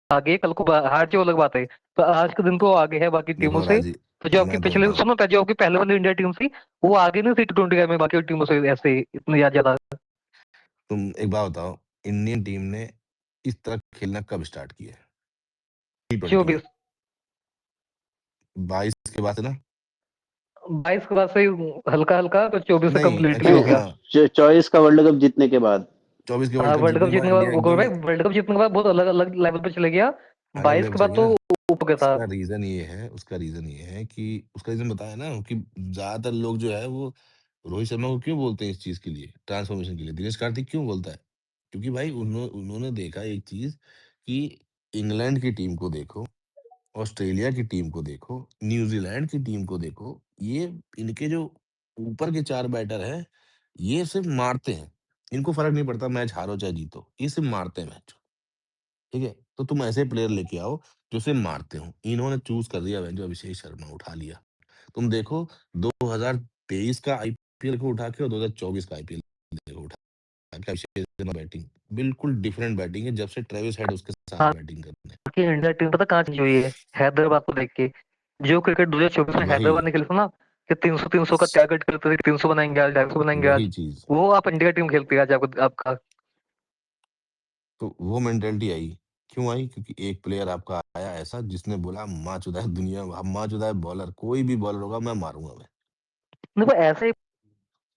आगे, कल को हार जाए वो अलग बात है। तो आज के दिन तो वो आगे है बाकी टीमों देखो से। राजी, तो जो आपकी मैं तो पिछले बताऊं, सुनो था, जो आपकी पहले वाली इंडिया टीम थी, वो आगे नहीं थी T20 में बाकी टीमों से ऐसे इतनी ज्यादा। तुम एक बात बताओ, इंडियन टीम ने इस तरह खेलना कब स्टार्ट किया है T20 में? 24। 22 के बाद से ना? 22 के बाद से हल्का हल्का, तो 24 से नहीं कम्प्लीटली एक्चुअली हो गया। हाँ, चॉइस का वर्ल्ड कप जीतने के बाद। 24 के हाँ, वर्ल्ड कप वर्ल्ड जीतने कप के जीतने बाद के बाद इंडिया वो एकदम भाई, वर्ल्ड कप जीतने के बाद बहुत अलग अलग लेवल पे चले गया। अलग 22 लेवल के चल बाद गया तो ना। ऊपर गया था। उसका रीजन बताया ना कि ज्यादातर लोग जो है वो रोहित शर्मा को क्यों बोलते हैं इस चीज के लिए, ट्रांसफॉर्मेशन के लिए। दिनेश कार्तिक क्यों बोलता है? क्योंकि भाई उन्होंने देखा एक चीज कि इंग्लैंड की टीम को देखो, ऑस्ट्रेलिया की टीम को देखो, न्यूजीलैंड की टीम को देखो, ये इनके जो ऊपर के चार बैटर हैं, ये सिर्फ मारते हैं। इनको फर्क नहीं पड़ता मैच हारो चाहे जीतो, ये सिर्फ मारते हैं मैच। ठीक है, तो तुम ऐसे प्लेयर लेके आओ जो सिर्फ मारते हो। इन्होंने चूज कर दिया जो अभिषेक शर्मा उठा लिया। तुम देखो 2023 का आईपीएल को उठा के और 2024 का आईपीएल देखो उठा के, अभिषेक शर्मा बैटिंग बिल्कुल डिफरेंट बैटिंग है जब से ट्रेविस हेड उसके साथ हाँ, बैटिंग करने। बाकी इंडिया टीम पता कहाँ चेंज हुई है? हैदराबाद को देख के। जो क्रिकेट 2024 में वही हैदराबाद ने खेला था ना, कि 300 का टारगेट करते थे, 300 बनाएंगे आज, 250 बनाएंगे आज। वही चीज, वो आप इंडिया टीम खेलती है आज आपको, आपका। तो वो मेंटेलिटी आई। क्यों आई? क्योंकि एक प्लेयर आपका आया ऐसा जिसने बोला माँ चुदाए दुनिया, माँ चुदाए बॉलर, कोई भी बॉलर होगा मैं मारूंगा मैं। देखो ऐसे ही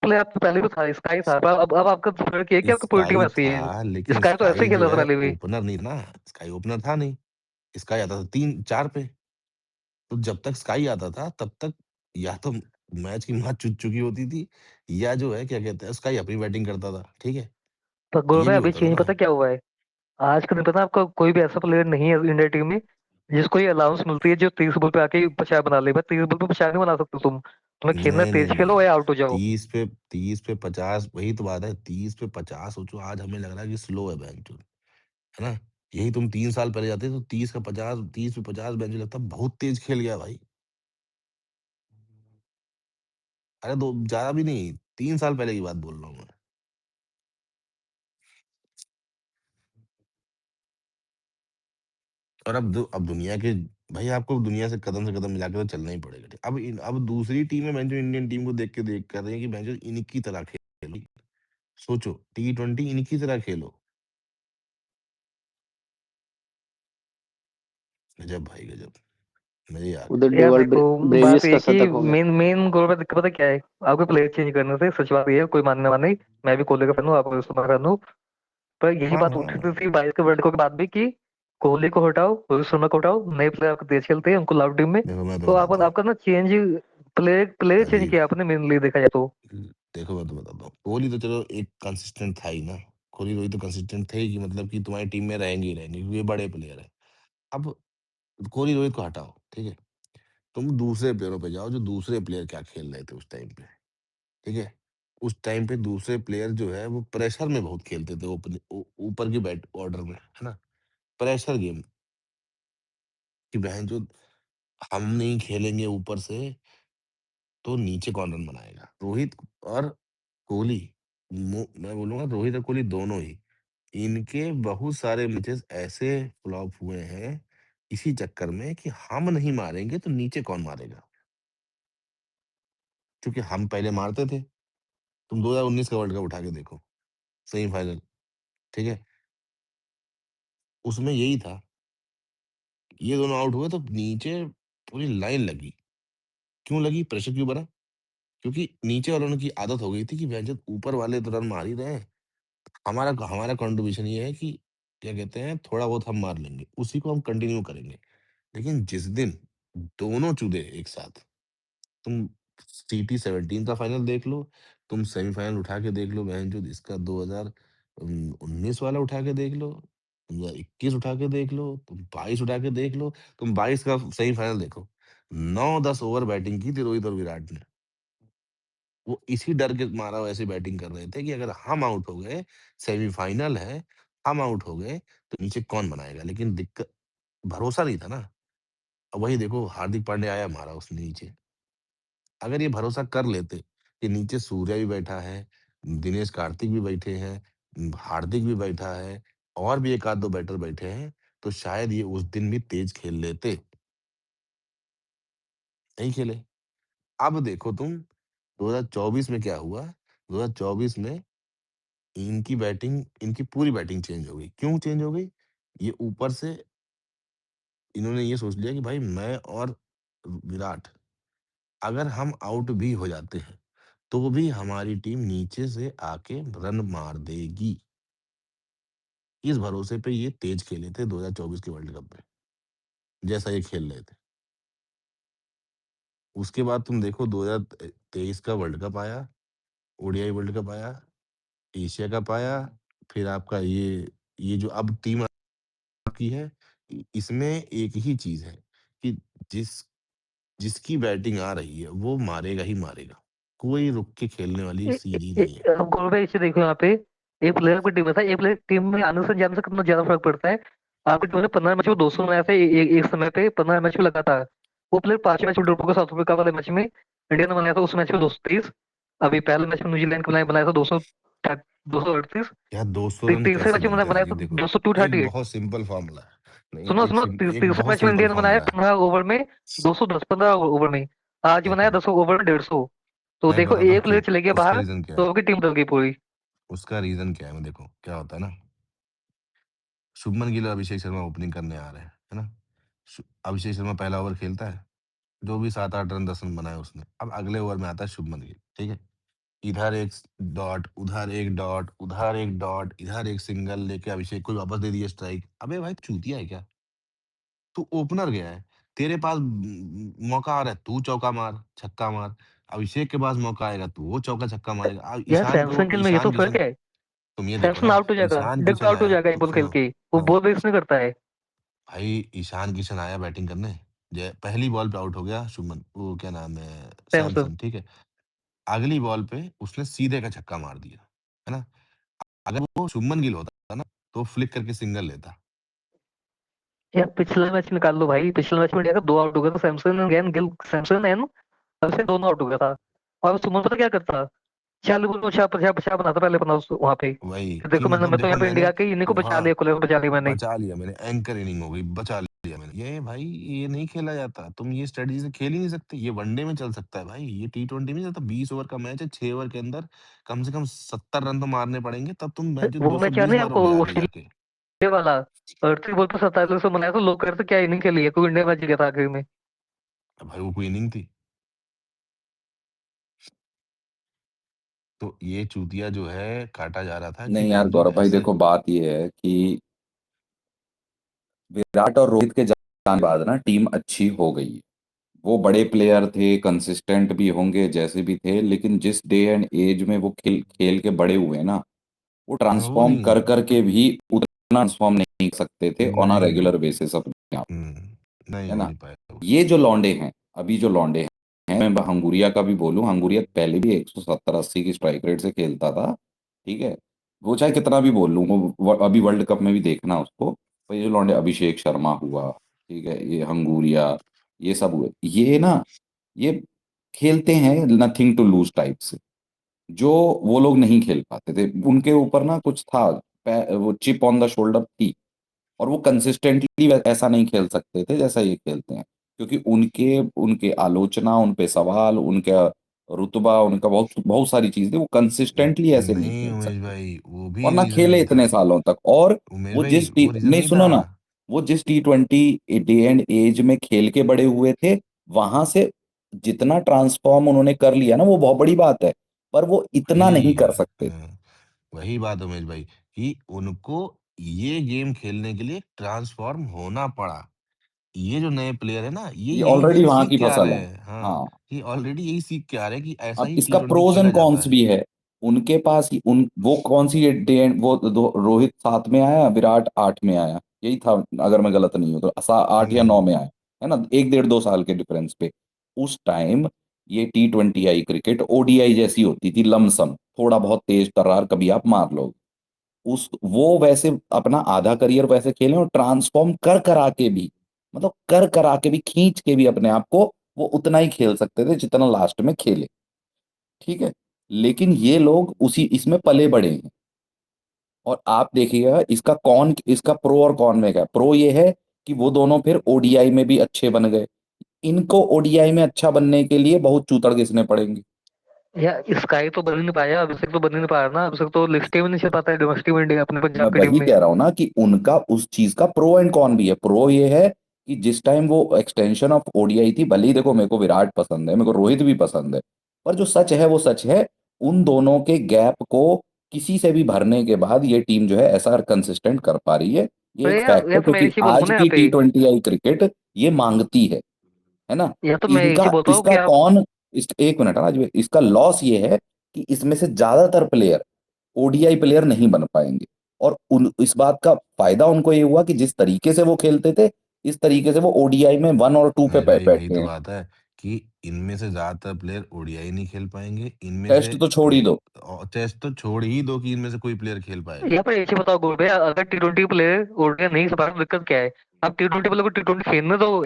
प्लेयर तो पहले भी था, स्काई था, पर अब आपका फर्क ये है कि आपकी पूरी टीम स्काई ऐसी है। था लेकिन स्काई तो ऐसे स्काई ही जो खेला था है पहले भी। ओपनर नहीं था ना। स्काई ओपनर था नहीं। स्काई आता था 3-4 पे। तो जब तक स्काई आता था तब तक या तो मैच की माँ चुद चुकी होती थी, या जो है क्या कहते हैं स्काई अपनी बैटिंग करता था। ठीक है, पर गौरव ये भाई भी अभी होता था चेंज ना। पता क्या हुआ है? आज का दिन पता है आपका, कोई भी ऐसा प्लेयर नहीं है इंडिया टीम में जिसको ये अलाउंस मिलती है जो 30 बॉल पे आके 50 बना ले। भाई 30 बॉल पे 50 नहीं बना सकते तुम। तुम्हें खेलना नहीं नहीं तेज नहीं, खेलो या आउट हो जाओ। 30 पे 50, वही तो बात है। 30 पे 50 सोचो, आज हमें लग रहा है कि स्लो है बैंक, है ना? यही तुम 3 साल पहले जाते तो 30 का 50, 30 पे 50 बेंच लगता बहुत तेज खेल गया भाई। अरे दो ज्यादा भी नहीं, 3 साल पहले की बात बोल रहा हूँ मैं। और अब दुनिया के, भाई आपको दुनिया से कदम मिला के तो चलना ही पड़ेगा। ठीक? अब दूसरी टीमें जो इंडियन टीम को देख कर रही है कि जो इनकी तरह खेलो। सोचो T20 इनकी तरह खेलो। गजब भाई गजब, मजे आ गए। उधर यार डेवाल्ड देखो, बात ब्रेवियस ये का है कि शतक हो गया। मेन मेन गोल में दिक्कत पता क्या है? आपको प्लेयर चेंज करने से, सच बात ये है, कोई मानने वाला नहीं। मैं भी कोहली का फैन हूँ, आप उसका फैन हूँ। पर यही हाँ बात उठी हाँ, थी 22 के वर्ल्ड कप के बाद भी कि कोहली को हटाओ, रोहित शर्मा को हटाओ, नए प्लेयर आपके तेज खेलते हैं, उनको लाओ टीम में। देखो मैं तो तो बताता आपका हूँ आपका ना change, player player change Rajiv, किया आपने मेनली देखा जाए तो। देखो मैं तो बताता हूँ, कोहली तो चलो एक कंसिस्टेंट था ही ना। कोहली रोहित तो कंसिस्टेंट थे ही, कि मतलब कि तुम्हारी टीम में रहेंगे ही रहेंगे क्योंकि ये बड़े प्लेयर है। अब कोहली रोहित को हटाओ, ठीक है, तुम दूसरे प्लेयरों पे जाओ, जो दूसरे प्लेयर क्या खेल रहे थे उस टाइम पे। ठीक है, उस टाइम पे दूसरे प्लेयर जो है वो प्रेशर में बहुत खेलते थे, ऊपर की बैट ऑर्डर में, है ना? प्रेशर गेम, कि बहन जो हम नहीं खेलेंगे ऊपर से तो नीचे कौन रन बनाएगा। रोहित और कोहली, मैं बोलूंगा रोहित और कोहली दोनों ही, इनके बहुत सारे मैचेस ऐसे फ्लॉप हुए हैं इसी चक्कर में कि हम नहीं मारेंगे तो नीचे कौन मारेगा। क्योंकि हम पहले मारते थे। तुम 2019 का वर्ल्ड कप उठा के देखो, सेमीफाइनल, ठीक है, उसमें यही था, ये दोनों आउट हुए तो नीचे पूरी लाइन लगी। क्यों लगी? प्रेशर क्यों बना? क्योंकि नीचे वालों की आदत हो गई थी कि भैया ऊपर वाले तो रन मार ही रहे हैं, हमारा हमारा कंट्रीब्यूशन ये है कि क्या कहते हैं थोड़ा बहुत हम मार लेंगे, उसी को हम कंटिन्यू करेंगे। लेकिन जिस दिन दोनों चूदे एक साथ, तुम CT17 का फाइनल देख लो, तुम सेमीफाइनल उठा के देख लो, बहन जो इसका 2019 वाला उठा के देख लो, 2021 उठा के देख लो, तुम 22 उठा के देख लो, तुम 22 का सेमीफाइनल देखो, 9-10 ओवर बैटिंग की थी रोहित और विराट ने। वो इसी डर के मारा वैसे बैटिंग कर रहे थे कि अगर हम आउट हो गए, सेमीफाइनल है, हम आउट हो गए तो नीचे कौन बनाएगा। लेकिन दिक्कत, भरोसा नहीं था ना। अब वही देखो हार्दिक पांड्या आया, मारा उसने नीचे। अगर ये भरोसा कर लेते कि नीचे सूर्या भी बैठा है, दिनेश कार्तिक भी बैठे हैं, हार्दिक भी बैठा है, और भी एक आध दो बैटर बैठे हैं, तो शायद ये उस दिन भी तेज खेल लेते, नहीं खेले। अब देखो तुम 2024 में क्या हुआ? 2024 में इनकी पूरी बैटिंग चेंज हो गई। क्यों चेंज हो गई? ये ऊपर से इन्होंने ये सोच लिया कि भाई मैं और विराट अगर हम आउट भी हो जाते हैं, तो भी हमारी टीम नीचे से आके रन मार देगी। इस भरोसे पे ये तेज खेले थे 2024 के वर्ल्ड कप में, जैसा ये खेल रहे थे। उसके बाद तुम देखो 2023 का वर्ल्ड कप आया, ओडीआई वर्ल्ड कप आया, एशिया कप आया, फिर आपका ये जो अब टीम आपकी है, इसमें एक ही चीज़ है कि जिस जिसकी बैटिंग आ रही है वो मारेगा ही मारेगा। कोई रुक के खेलने वाली सीन ही नहीं है। अब गोल भाई इसे देखो यहाँ पे, एक प्लेयर की टीम है, एक प्लेयर टीम में आने से जाने से कितना ज्यादा फर्क पड़ता है। आपकी टीम ने 15 मैच में 200 बनाया था एक समय पे, 15 मैच में लगातार। वो प्लेयर 5 मैच में ड्रॉप हो गया साउथ अफ्रीका वाले मैच में, इंडिया ने बनाया था उस मैच में 230। अभी पहले मैच में न्यूजीलैंड के बनाया था 238। यार 200 रन तीसरे कैसे मैच में बनते हैं बनाया भाई? था देखो, 238। एक बहुत सिंपल फॉर्मूला है। नहीं, सुनो सुनो, एक तीसरे बहुत मैच में सिंपल इंडिया ने बनाया फॉर्मूला है। 15 ओवर में 210, 15 ओवर में। आज बनाया देखो, 10 ओवर में 150। तो मैं देखो बताता हूँ एक क्यों। प्लेयर चले गया उसका बाहर रीज़न क्या तो है? आपकी टीम बदल गई पूरी। उसका रीज़न क्या है? मैं देखो, क्या होता है ना, शुभमन गिल और अभिषेक शर्मा ओपनिंग करने आ रहे हैं, है ना? अभिषेक शर्मा पहला ओवर खेलता है, जो भी 7-8 रन 10 रन बनाए उसने। अब अगले ओवर में आता है शुभमन गिल, ठीक है? इधर एक डॉट, उधर एक डॉट, उधर एक डॉट, इधर एक सिंगल लेके अभिषेक को वापस दे दिया स्ट्राइक। अबे भाई चूतिया है क्या? तू ओपनर गया है, तेरे पास मौका आ रहा है, तू चौका मार, छक्का मार। अभिषेक के पास मौका आएगा, तू वो चौका छक्का मारेगा। यार सैमसंग गिल में ये तो ईशान फर्क किशन, है। तुम ये देखो सैमसन ना, आउट हो जाएगा, ईशान डायरेक्ट किशन आउट हो आया, जाएगा एक तुम बॉल खेल सुनो, के। वो सुनो। बॉल बेस नहीं करता है। भाई ईशान किशन आया बैटिंग करने, जय पहली बॉल पे आउट हो गया शुभमन, वो क्या नाम है, सैमसन। सैमसन, ठीक है? अगली बॉल पे उसने सीधे का छक्का मार दिया, है ना? अगर वो शुभमन गिल होता ना, तो फ्लिक करके सिंगल लेता। यार पिछला मैच निकाल लो भाई, पिछले मैच में इंडिया का 2 आउट हो गया था, सैमसन एंड गिल, सैमसन एंड सबसे दोनों आउट हो गया था। और सुमन पता क्या करता, 40 बॉल में 50 बनाता पहले अपना वहां पे। वही फिर देखो क्यों, मैंने, मतलब मैं तो देखो यहाँ पे मैंने, इंडिया के इन्हीं को देखो बचा हाँ, लिया, कुल बचा लिया मैंने। बचा लिया मैंने, एंकर इनिंग हो गई, बचा लिया मैंने। ये भाई ये नहीं खेला जाता, तुम ये स्ट्रेटजी से खेल ही नहीं सकते। ये वनडे में चल सकता है भाई, ये T20 में चलता। 20 ओवर का मैच है, 6 ओवर के अंदर कम से कम 70 रन तो मारने पड़ेंगे, तब तुम मैच वो मैच याद 220 नहीं आपको, मारोगे आगे ऑस्ट्रेलिया जाके। वाला? 38 बॉल पे 47 बनाया, तो लोग कहते क्या इनिंग खेली है, कोई इंडिया मैच जीता था आखिर में। भाई वो कोई इनिंग थी? तो ये चूतिया जो है काटा जा रहा था कि नहीं यार भैंचोद गौरव भाई, ऐसे। देखो बात ये है कि विराट और रोहित के जाने के बाद ना टीम अच्छी हो गई है। वो बड़े प्लेयर थे, कंसिस्टेंट भी होंगे जैसे भी थे, लेकिन जिस डे एंड एज में वो खेल खेल के बड़े हुए ना, वो वो ट्रांसफॉर्म कर नहीं, करके भी उतना ट्रांसफॉर्म नहीं कर सकते थे ऑन अ नहीं, रेगुलर बेसिस अपने आप। नहीं है हो ना? नहीं पाया वो। ये जो लौंडे हैं, अभी जो लौंडे हैं, मैं हंगूरिया का भी बोलूं, हंगूरिया पहले भी 170-80 की स्ट्राइक रेट से खेलता था। ठीक है? वो चाहे कितना भी बोल लूं, अभी वर्ल्ड कप में भी देखना उसको। तो ये जो लौंडे, अभिषेक शर्मा हुआ, ठीक है, ये हंगूरिया, ये सब हुए, ये ना, ये खेलते हैं नथिंग टू लूज टाइप से, जो वो लोग नहीं खेल पाते थे। उनके ऊपर ना कुछ था, वो चिप ऑन द शोल्डर थी, और वो कंसिस्टेंटली ऐसा नहीं खेल सकते थे जैसा ये खेलते हैं। क्योंकि उनके उनके आलोचना, उन पे सवाल, उनका रुतबा, उनका बहुत बहुत सारी चीजें, वो कंसिस्टेंटली ऐसे नहीं नहीं खेल उमेश सकते थे, भाई, वो और भी ना रीजन खेले नहीं था। इतने सालों तक। और उमेश वो भाई जिस टी वो रीजन नहीं, नहीं था। सुनो ना, वो जिस T20 डे एंड एज में खेल के बड़े हुए थे, वहां से जितना ट्रांसफॉर्म उन्होंने कर लिया ना, वो बहुत बड़ी बात है। पर वो इतना नहीं वही, कर सकते थे। हाँ, वही बात उमेश भाई, कि उनको ये गेम खेलने के लिए ट्रांसफॉर्म होना पड़ा। ये जो नए प्लेयर है ना, ये ये यही ऑलरेडी गेम वहां सीख की के आ फसल रहे है। हैं। हाँ, हाँ। ये ऑलरेडी यही सीख के आ रहे हैं कि ऐसा अब ही इसका T20 प्रोज खेला एंड जाता कॉन्स है। भी है। उनके पास ही उन वो कौन सी डे, वो रोहित 7 में आया, विराट 8 में आया, यही था अगर मैं गलत नहीं हूं तो, 8 या 9 हम्म। में आया। है ना? 1 डेढ़ 2 साल के डिफरेंस पे। उस टाइम ये T20 क्रिकेट ओडीआई जैसी होती थी, लमसम थोड़ा बहुत तेज तर्रार कभी आप मार लो। उस वो वैसे अपना आधा करियर वैसे खेले, और ट्रांसफॉर्म कर करा के भी, मतलब कर करा के भी, खींच के भी अपने आप को, वो उतना ही खेल सकते थे जितना लास्ट में खेले। ठीक है? लेकिन ये लोग उसी इसमें पले बड़े हैं। और आप देखिएगा इसका प्रो और कॉन में क्या। प्रो ये है कि वो दोनों फिर ओडीआई में भी अच्छे बन गए। इनको ओडीआई में अच्छा बनने के लिए बहुत चूतड़ घिसने पड़ेंगे। यार स्काई तो बन ही नहीं पाया, अभिषेक तो बन ही नहीं पाया ना, अभिषेक तो लिस्ट में नहीं चल पाता है डोमेस्टिक में इंडिया अपने मैं पंजाब की टीम वही में। कह रहा हूँ ना कि उनका उस चीज का प्रो एंड कॉन भी है। प्रो ये है कि जिस टाइम वो एक्सटेंशन ऑफ ओडीआई थी, भले ही देखो मेरे को विराट पसंद है, मेरे को रोहित भी पसंद है, पर जो सच है वो सच है। उन दोनों के गैप को किसी से भी भरने के बाद ये टीम जो है ऐसा कंसिस्टेंट कर पा रही है। ये अरे एक यार फैक्ट है, यार तो मैं क्योंकि एक चीज बोलता हूँ आज ना यहाँ की पे, T20 क्रिकेट ये मांगती है ना। या तो मैं एक इनका चीज बोलता हूँ इसका कि आप, कौन एक मिनट राज, इसका लॉस ये है कि इसमें से ज्यादातर प्लेयर ओडीआई प्लेयर नहीं बन पाएंगे। और इस बात का फायदा उनको ये हुआ कि जिस तरीके से वो खेलते थे, इस तरीके से वो ओडीआई में 1 और 2 पे नहीं भाई, वही बैठे तो हैं। बात है कि इनमें से ज्यादातर प्लेयर ओडीआई नहीं खेल पाएंगे, इनमें से टेस्ट तो छोड़ ही दो। टेस्ट तो छोड़ ही दो कि इनमें से कोई प्लेयर खेल पाएगा। यहाँ पर एक चीज बताओ गोल भाई, अगर T20 प्लेयर ओडिया नहीं खेल पा रहे तो दिक्कत क्या है? आप T20 प्लेयर को T20 खेलने दो,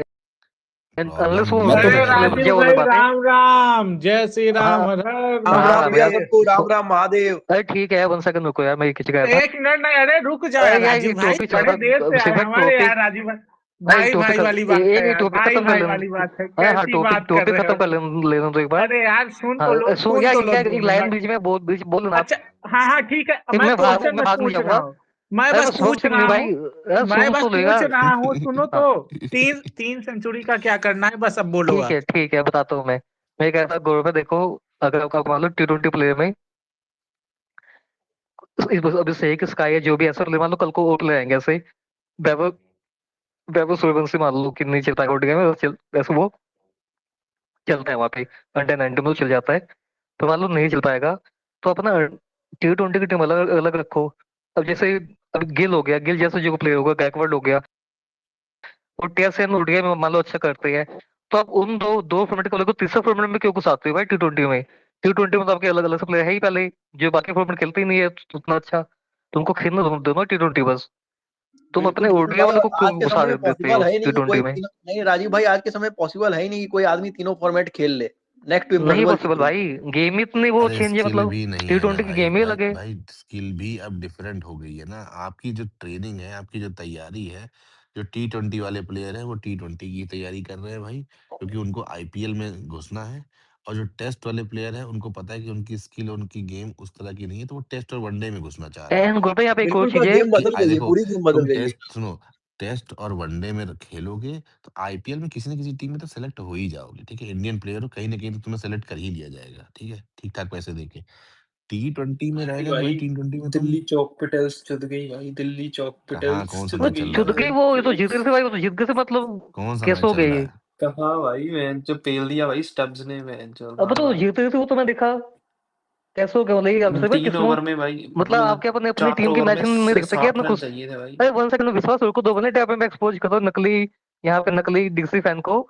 अनलेस प्रॉब्लम वो मैं ये तो है अरे प्लेयर बन भाई, जाए, राजीव वो अलग भाई, बात है। राम राम, जय श्री राम, हाँ हर हर राम राम हाँ भैया भैया, महादेव। सबको, राम राम महादेव। अरे ठीक है, 1 सेकंड रुको यार, मैं किसी गया था। एक मिनट नहीं, अरे रुक जाओ अरे यार यार ये राजीव भाई, टॉपिक चल बड़े देर रहा से है आए भाई, हमारे टॉपिक, यार राजीव भाई। भाई भाई टॉपिक भाई वाली बात है एक यार, टॉपिक भाई खत्म कर भाई लेना। वाली बात है, अरे हाँ, कैसी टॉपिक बात कर टॉपिक रहे खत्म हो? कर लेना तो एक बार। अरे यार सुन तो लो, हाँ सुन यार तो लो यार दो एक लाइन मिनट। बीच में बोल लेना आप। अच्छा, हाँ हाँ ठीक है, एक मैं क्वेश्चन मैं बस भाग नहीं पूछ रहा जाऊंगा। हूँ। मैं अरे बस मैं पूछ सुन नहीं रहा भाई, हूँ। अरे मैं सुन बस तो लेगा। पूछ रहा हूँ, सुनो हाँ तो। तीन तीन सेंचुरी का क्या करना है, बस अब बोलो आप। ठीक है बताता हूँ मैं कह रहा था गौरव में देखो, अगर आपका मान लो T20 प्लेयर में अभिषेक स्काई है जो भी ऐसा प्लेयर, मान लो कल को और प्लेयर आएंगे ऐसे, वैभव वैभव सूर्यवंशी मान लो कि नहीं चल पाएगा ओडीआई में, वैसे वो चलता है वहां पे, अंडर 19 में तो चल जाता है। तो मान लो नहीं चल पाएगा, तो अपना T20 की टीम अलग अलग रखो। अब जैसे अब गिल हो गया, गिल जैसे जो प्लेयर होगा, गायकवाड हो गया, और टेस्ट एंड ओडीआई में मान लो अच्छा करते हैं, तो आप उन दो फॉर्मेट को लेकर तीसरा फॉर्मेट में क्यों घुसाते हो भाई T20 में? T20 में तो आपके अलग अलग से प्लेयर है ही पहले, जो बाकी फॉर्मेट खेलते ही नहीं है तो उतना अच्छा, तुमको खेलना दो ना T20 बस। तुम बिल्कुल अपने बिल्कुल ओडीआई भाई, वाले को आज क्यों के घुसा समय में देते पॉसिबल हो है ही नहीं कि कोई T20 में? तीनों, नहीं राजीव भाई, आज के समय पॉसिबल है ही नहीं कि कोई आदमी तीनों फॉर्मेट खेल ले। नेक्स्ट टू नहीं इम्पॉसिबल पॉसिबल चीज है। भाई, गेम ही इतनी वो अरे चेंज है, स्किल मतलब भी नहीं है ना T20 की भाई, गेम ही भाई अलग है। भाई स्किल भी अब डिफरेंट हो गई है ना। आपकी जो ट्रेनिंग है, आपकी जो तैयारी है, जो T20 वाले प्लेयर है वो T20 की तैयारी कर रहे हैं भाई, क्योंकि उनको आईपीएल में घुसना है। और जो टेस्ट वाले प्लेयर है उनको पता है कि उनकी स्किल, उनकी गेम उस तरह की नहीं है, तो वो टेस्ट और वनडे में घुसना चाह रहे हैं। एंड गुरु भाई यहाँ पे एक और बिल्कुल चीज भाई, है गेम कि बदल आई गई है, देखो, पूरी गेम बदल तुम गई है। टेस्ट सुनो, टेस्ट और वनडे में खेलोगे तो आईपीएल में किसी न किसी टीम में तो सेलेक्ट हो ही जाओगे, ठीक है। इंडियन प्लेयर हो, कहीं ना कहीं तो तुम्हें सेलेक्ट कर ही लिया जाएगा, ठीक है, ठीक ठाक पैसे देके। T20 में भाई रहेगा तो भाई भाई, T20 में तुम दिल्ली चौक पिटल्स चुद गई भाई, दिल्ली चौक कहाँ, पिटल्स कौन सा चुद वो मैच चल गई रहा है चुद भाई? गई, भाई। वो ये तो जीत गए थे भाई, वो तो जीत गए थे, मतलब कौन सा कैसे मैच हो चल गए रहा ये? है? कहाँ भाई, मैच जो पेल दिया भाई स्टब्स ने, मैच जो अब तो मारा। जीत गए थे वो, तो मैं देखा कैसे हो गया, मतलब ये अभिषेक भाई 3 ओवर किस्मत, में भाई, मतलब आपके अपने अपनी चार टीम के ओवर मैच में में नहीं देख सकते सात अपने रन कुछ। चाहिए थे भाई। अरे 1 सेकंड विश्वास रुको, 2 मिनट यहाँ पे मैं एक्सपोज करो नकली, यहाँ पे नकली डीसी फैन को।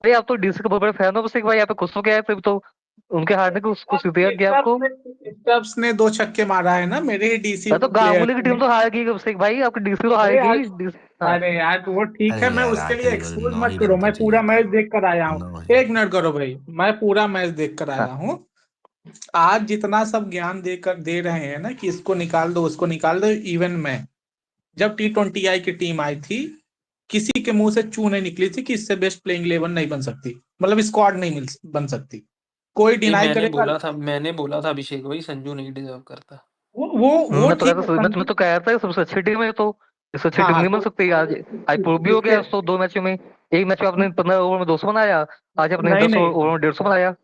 अरे आप तो डीसी के बहुत बड़े फैन हो अभिषेक भाई, यहाँ पे कुछ हो गया है तभी तो उनके हारने को कुछ दिया गया आपको। स्टब्स ने 2 छक्के मारा है ना, मेरे ही डीसी अरे तो प्लेयर गांगुली की टीम ने। तो हारेगी अभिषेक भाई, आपकी डीसी तो अरे यार, हारेगी हाँ। अरे यार वो ठीक अरे है, मैं यार उसके लिए आखिरी ओवर एक्सक्यूज 9 मत ही करो, रन तो मैं पूरा चाहिए था, मैच देख कर आया हूँ। 9 ही। एक मिनट करो भाई, मैं पूरा मैच देख कर हाँ आया हूँ। आज जितना सब ज्ञान देकर दे रहे हैं ना कि इसको निकाल दो उसको निकाल दो, इवन मैं जब T20 की टीम आई थी, किसी के मुंह से चू नहीं निकली थी कि इससे बेस्ट प्लेइंग 11 नहीं बन सकती, मतलब स्क्वाड नहीं बन सकती। कोई ये डिनाई करेगा? मैंने बोला था अभिषेक भाई, संजू नहीं डिजर्व करता। वो मैं तो ठीक है कहता मैं संजू। तो कह रहा था सबसे अच्छी टीम है ये तो, इससे अच्छी हाँ टीम हाँ, नहीं बन तो सकती आज। आज प्रूव भी हो इसके गया, तो 2 मैचों में, एक मैच में आपने 15 ओवर में 200 बनाया, आज आपने नहीं दस नहीं, ओवर में 150 बनाया।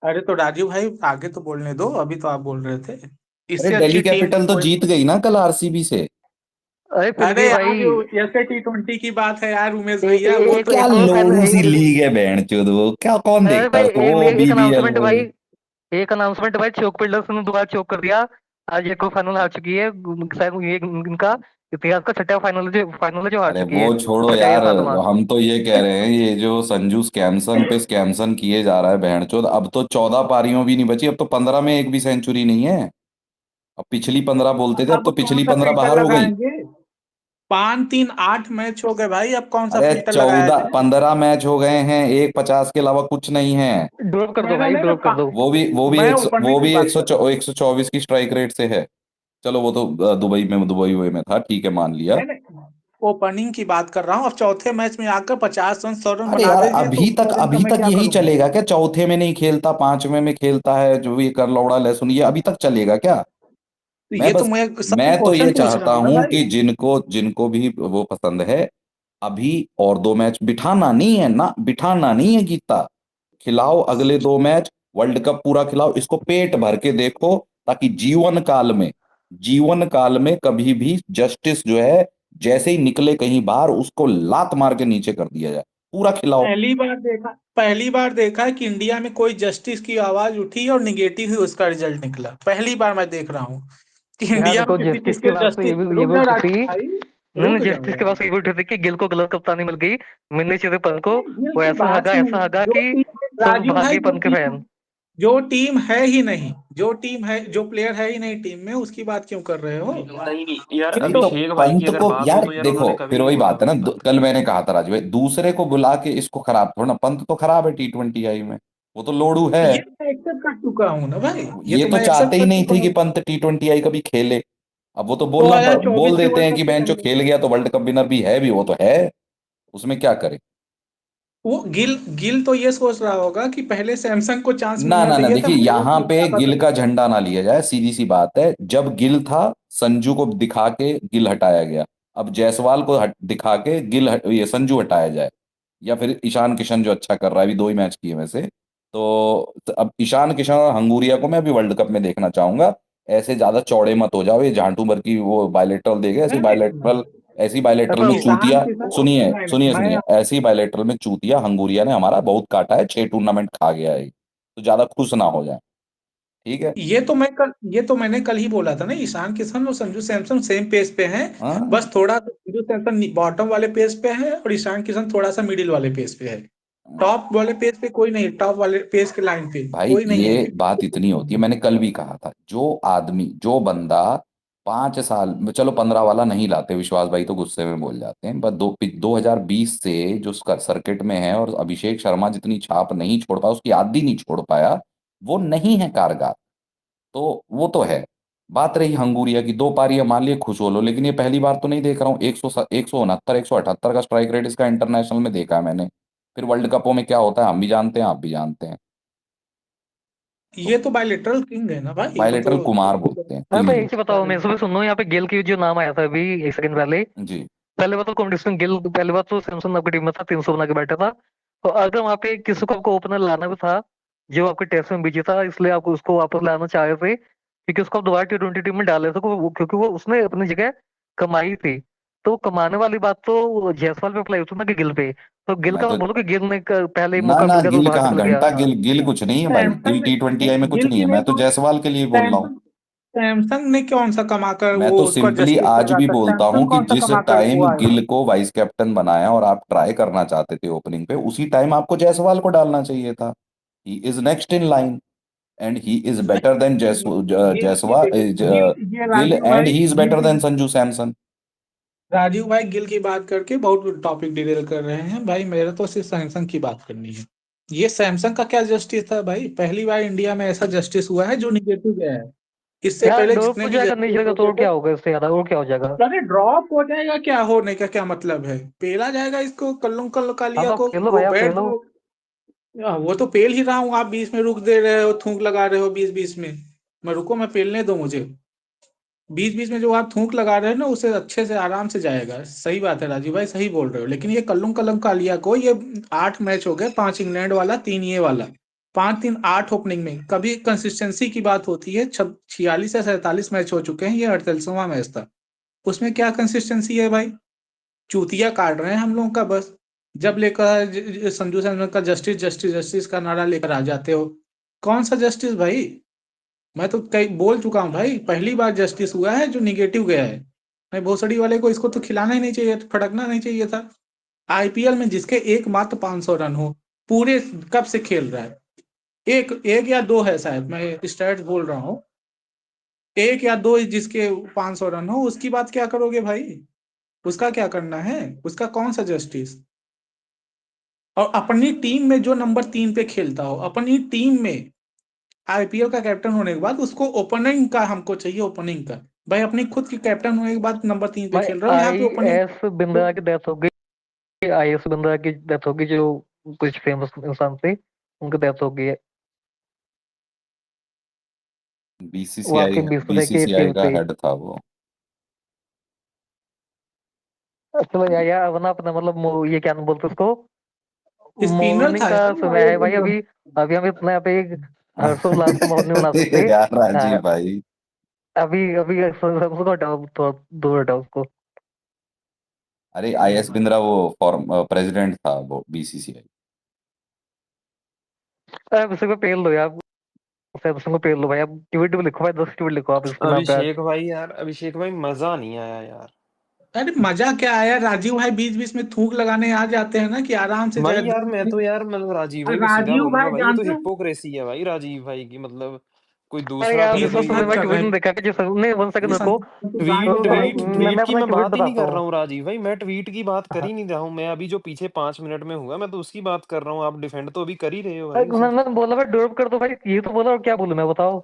अरे तो राजीव भाई आगे तो बोलने दो, अभी तो आप बोल रहे थे अरे इससे दिल्ली अच्छी टीम कैपिटल तो कोई। जीत गई ना कल आरसीबी से। अरे फिर अरे भी यार भाई, जो ऐसे T20 की बात है यार उमेश ए, ए, भैया, वो तो एक क्या और फैन, लोगों सी लीग है बैंड चोद, वो क्या कौन अरे देखता भाई है उसको, वो एक बीबीएल अनाउंसमेंट भाई, वो। एक अनाउंसमेंट भाई, चौक बिल्डर्स ने दोबारा चौक कर दिया। आज एक और फाइनल हार चुकी है, शायद ये इनका इतिहास का छठा फाइनल है जो हार अरे चुकी वो है, छोड़ो छठा या यार, 7वां। हम तो ये कह रहे हैं ये जो संजू स्कैमसन पे स्कैमसन किए जा रहा है बैंड चोद, अब तो 14 पारियों भी नहीं बची, अब तो 15 में एक भी सेंचुरी नहीं है। अब पिछली 15 बोलते थे, अब अब तो कौन पिछली सा 15 फिल्टर बाहर हो गई। लगाएंगे? 5-3-8 मैच हो गए भाई, अब कौन सा अरे फिल्टर लगाया 14 जाए? 15 मैच हो गए हैं, एक 50 के अलावा कुछ नहीं है। ड्रॉप कर नहीं दो नहीं भाई, नहीं, ड्रॉप कर दो। वो भी मैं 100, ओपनली वो की भी बात कर रहा हूँ। 124 की स्ट्राइक रेट से है। चलो वो तो दुबई में था, ठीक है, मान लिया। ओपनिंग की बात कर रहा हूँ। अब चौथे मैच में आकर 50 रन 100 रन अरे बना यार, देंगे तो ओपनिंग का मैं क्या यही करूंगा? चलेगा क्या? चौथे में नहीं खेलता, पांचवें में खेलता है जो ये कर लौड़ा लहसुन, ये अभी तक चलेगा क्या? तो मैं ये तो बस मैं सबसे मैं तो ये क्वेश्चन पूछ रहा चाहता हूँ ना हूं भाई। कि जिनको जिनको भी वो पसंद है, अभी और 2 मैच बिठाना नहीं है ना, बिठाना नहीं है गीता। खिलाओ अगले 2 मैच, वर्ल्ड कप पूरा खिलाओ, इसको पेट भर के देखो, ताकि जीवन काल में कभी भी जस्टिस जो है, जैसे ही निकले कहीं बाहर, उसको लात मार के नीचे कर दिया जाए। पूरा खिलाओ। पहली बार देखा है कि इंडिया में कोई जस्टिस की आवाज उठी और निगेटिव ही उसका रिजल्ट निकला। पहली बार मैं देख रहा हूँ कि यार इंडिया में देखो, किसी जस्टिस चीज की के बात तो जस्टिस। ये रुक भी जाओ उठी थी। राजू भाई, नहीं नहीं, रुक जाओ जस्टिस के यार। पास ये भी उठी थी कि गिल को गलत कप्तानी मिल गई, मिलनी चाहिए पंत को। नहीं, गिल वो की बात ही नहीं। ऐसा हगा जो कि टीम सब राजू भाई, भागे पंत के फैन। जो टीम है ही नहीं, जो टीम है, जो प्लेयर है ही नहीं टीम में, उसकी बात क्यों कर रहे हो? नहीं यार, नहीं तो अभिषेक भाई की पंत अगर को बात हो यार तो यार देखो, उन्होंने कभी फिर नहीं वही बोला बात है ना, कुछ पंत कल को। मैंने कहा था राजू भाई, दूसरे को बुला के इसको खराब थोड़ा ना, पंत तो खराब है T20I में, वो तो लोड़ू है। ये मैं एक्सेप्ट कर चुका हूँ ना भाई, ये ये तो तो मैं चाहते एक्सेप्ट ही कर नहीं चुका थे कि हूँ। पंत T20I कभी खेले। अब वो तो 2024 बोल के देते वर्ल्ड हैं कि कप से बहन जो पहले खेल गया तो वर्ल्ड कप विनर भी है, भी वो तो है, उसमें क्या करे। वो गिल गिल तो ये सोच रहा होगा कि पहले सैमसंग को चांस ना मिलना ना ना, चाहिए था देखिए भाई, यहाँ उसको पे क्या पता। गिल का झंडा ना लिया जाए, सीधी सी बात है, जब गिल था संजू को दिखा के गिल हटाया गया, अब जायसवाल को दिखा के ये संजू हटाया जाए, या फिर ईशान किशन जो अच्छा कर रहा है, अभी 2 ही मैच किए वैसे। तो अब ईशान किशन और हंगूरिया को मैं अभी वर्ल्ड कप में देखना चाहूंगा। ऐसे ज्यादा चौड़े मत हो जाओ, ये झांटू भर की वो बायलेटरल देखे, नहीं नहीं, ऐसी बायलेटरल में ईशान चूतिया, किशन, सुनिए नहीं नहीं, सुनिए सुनिए, ऐसी बायलेटरल में चूतिया हंगूरिया ने हमारा बहुत काटा है, 6 टूर्नामेंट खा गया है, तो ज्यादा खुश ना हो जाए, ठीक है। ये तो मैंने कल ही बोला था ना, ईशान किशन और संजू सैमसन सेम पेज पे हैं। हाँ बस थोड़ा सा संजू सैमसन बॉटम वाले पेज पे है और ईशान किशन थोड़ा सा मिडिल वाले पेज पे है। टॉप वाले पेज पे कोई नहीं, टॉप वाले पेज के लाइन पे भाई, कोई नहीं है। ये बात इतनी होती है, मैंने कल भी कहा था, जो बंदा 5 साल, चलो 15 वाला नहीं लाते, विश्वास भाई तो गुस्से में बोल जाते हैं, बस 2020 से जो सर्किट में है, और अभिषेक शर्मा जितनी छाप नहीं छोड़ पाया, उसकी आदि नहीं छोड़ पाया, वो नहीं है कारगर। तो वो तो है। बात रही हंगूरिया की, 2 पारियां मान लिए, खुश हो लो, लेकिन ये पहली बार तो नहीं देख रहा हूँ, 169 178 का स्ट्राइक रेट इसका इंटरनेशनल में देखा है मैंने। फिर वर्ल्ड कपों में क्या होता है हम भी जानते हैं, आप भी जानते हैं। तो ये तो बायलेटरल किंग है ना भाई, वो तो। बायलेटरल कुमार बोलते हैं, अरे किंग भाई नहीं। एक चीज बताओ, मैं सुबह सुन रहा हूँ यहाँ पे गिल की जो नाम आया था अभी एक सेकंड पहले। जी। पहले बात तो कंपटीशन गिल, पहले बात तो सैमसंग आपकी टीम में था, 300 बना के बैठा था। तो अगर वहाँ पे किसी को आपको ओपनर लाना भी था जो आपके टेस्ट में बिजी था, इसलिए आप उसको वापस लाना चाह रहे थे क्योंकि उसको आप दोबारा T20 टीम में डाल रहे थे, क्योंकि वो उसने अपनी जगह कमाई थी। तो कमाने वाली बात तो जायसवाल पे अप्लाई होती ना कि गिल पे। तो गिल मैं का तो, मैं बोलूँ कि गिल ने पहले ही ना मौका ना, मिल गया तो गिल बाहर कहाँ, निकल गया। घंटा गिल, गिल कुछ नहीं है भाई, गिल सैमसंग T20I में कुछ गिल नहीं की है, नहीं मैं तो तो जायसवाल के लिए बोल रहा हूँ। सैमसंग सैमसंग ने कौन सा कमा कर मैं वो तो उसका सिंपली जस्टिस आज लगा भी कर, बोलता हूँ सैमसंग कि कौन सा जिस कमा कर टाइम वो आया? गिल को वाइस कैप्टन बनाया और आप ट्राई करना चाहते थे ओपनिंग पे, उसी टाइम आपको जायसवाल को डालना चाहिए था। He is next in line, and he is better than ये जायसवाल, देखो, ये गिल, राजीव एंड भाई, he is better than Sanju Samson. Gill की बात करके बहुत टॉपिक डिरेल कर रहे हैं भाई। मेरे तो सिर्फ सैमसंग की बात करनी है। ये सैमसंग का क्या जस्टिस था भाई? पहली बार इंडिया में ऐसा जस्टिस हुआ है जो निगेटिव गया है। इससे यार पहले ड्रॉप जितने हो भी जाएगा, नहीं जस्टिस चलेगा तो होते और थे। क्या होगा इससे ज्यादा, और क्या हो जाएगा। अरे ड्रॉप हो जाएगा, क्या होने का क्या मतलब है? पेला जाएगा इसको, कल्लू कल हाँ कालिया तो आप को, खेलो वो भाई, आप बैठ खेलो। जाओ। वो तो पेल ही रहा हूँ, आप बीच में रुक दे रहे हो, थूक लगा रहे हो बीच बीच में। मैं रुको, मैं पेलने दो मुझे। बीच बीच में जो आप थूक लगा रहे हो ना, उसे अच्छे से आराम से जाएगा। सही बात है राजीव भाई, सही बोल रहे हो, लेकिन ये कल्लू कलम कालिया को, ये 8 मैच हो गए, 5 इंग्लैंड वाला, 3 ये वाला, 5-3-8 ओपनिंग में। कभी कंसिस्टेंसी की बात होती है, 46 या 47 मैच हो चुके हैं, ये 48वां मैच था। उसमें क्या कंसिस्टेंसी है भाई? चूतिया काट रहे हैं हम लोगों का बस। जब लेकर संजू सैमसन का जस्टिस जस्टिस जस्टिस का नारा लेकर आ जाते हो। कौन सा जस्टिस भाई? मैं तो कई बोल चुका हूँ भाई, पहली बार जस्टिस हुआ है जो निगेटिव गया है। मैं भोसड़ी वाले को इसको तो खिलाना ही नहीं चाहिए, फटकना नहीं चाहिए था। आईपीएल में जिसके एकमात्र 500 रन हो, पूरे कब से खेल रहा है? एक एक या दो है शायद, मैं स्टैट्स बोल रहा हूँ। एक या दो जिसके 500 रन हो, उसकी बात क्या करोगे भाई? उसका क्या करना है? उसका कौन सा जस्टिस? और अपनी टीम में जो नंबर 3 पे खेलता हो, अपनी टीम में आईपीएल का कैप्टन होने के बाद उसको ओपनिंग का हमको चाहिए, ओपनिंग का। भाई अपनी खुद की कैप्टन होने के बाद नंबर 3 पे भाई खेल रहा हूँ यहाँ पे ओपनिंग। IS बिंद्रा की डेथ हो गई, IS बिंद्रा की डेथ हो गई, जो कुछ फेमस इंसान थे, उनकी डेथ हो गई है। वो बीसीसीआई आपके बीसीसीआई के बीसीसीआई टीम का थे। हेड था वो। चलो यार वरना अपना मतलब ये क्या नाम बोलते उसको, स्पिनर मॉर्निंग था का यार वो समय है आयुष भाई बिंद्रा। अभी। अभी हम इतना यहाँ पे हर्षोल्लास का माहौल नहीं बना सकते। यार राजीव हाँ, भाई, अभी अभी उसको हटाओ, तो दूर हटाओ उसको। अरे IS बिंद्रा वो फॉर्म प्रेसिडेंट था वो बीसीसीआई। अब इसी पे पेल दो यार, सैमसंग को पेल दो भाई। अब ट्वीट भी लिखो भाई, 10 ट्वीट लिखो आप इसके नाम पे आज। अभिषेक भाई मजा नहीं आया यार। अरे मजा क्या आया, राजीव भाई बीच बीच में थूक लगाने आ जाते हैं ना कि आराम से भाई जरा यार मैं तो यार मतलब राजीव भाई को सीधा राजीव बोलूंगा भाई भाई, ये तो जानते हो हिपोक्रेसी है भाई राजीव भाई की, मतलब कोई अरे दूसरा यार फिर विश्वास, भी तुमने बेइज्जत मैं कर ट्वीट रहे नहीं हैं देखा कि जिस नहीं, 1 सेकंड रुको। ट्वीट ट्वीट मैं ट्वीट की अपना मैं ट्वीट बात ही नहीं बताता कर रहा हूँ। हूँ राजीव भाई, मैं ट्वीट की बात कर हाँ, ही नहीं रहा हूँ। मैं अभी जो पीछे 5 मिनट में हुआ मैं तो उसकी बात कर रहा हूँ। आप डिफेंड तो अभी कर ही रहे हो भाई उसे। मैंने बोला भाई ड्रॉप कर दो भाई, ये तो बोला, और क्या बोलूं मैं, बताओ।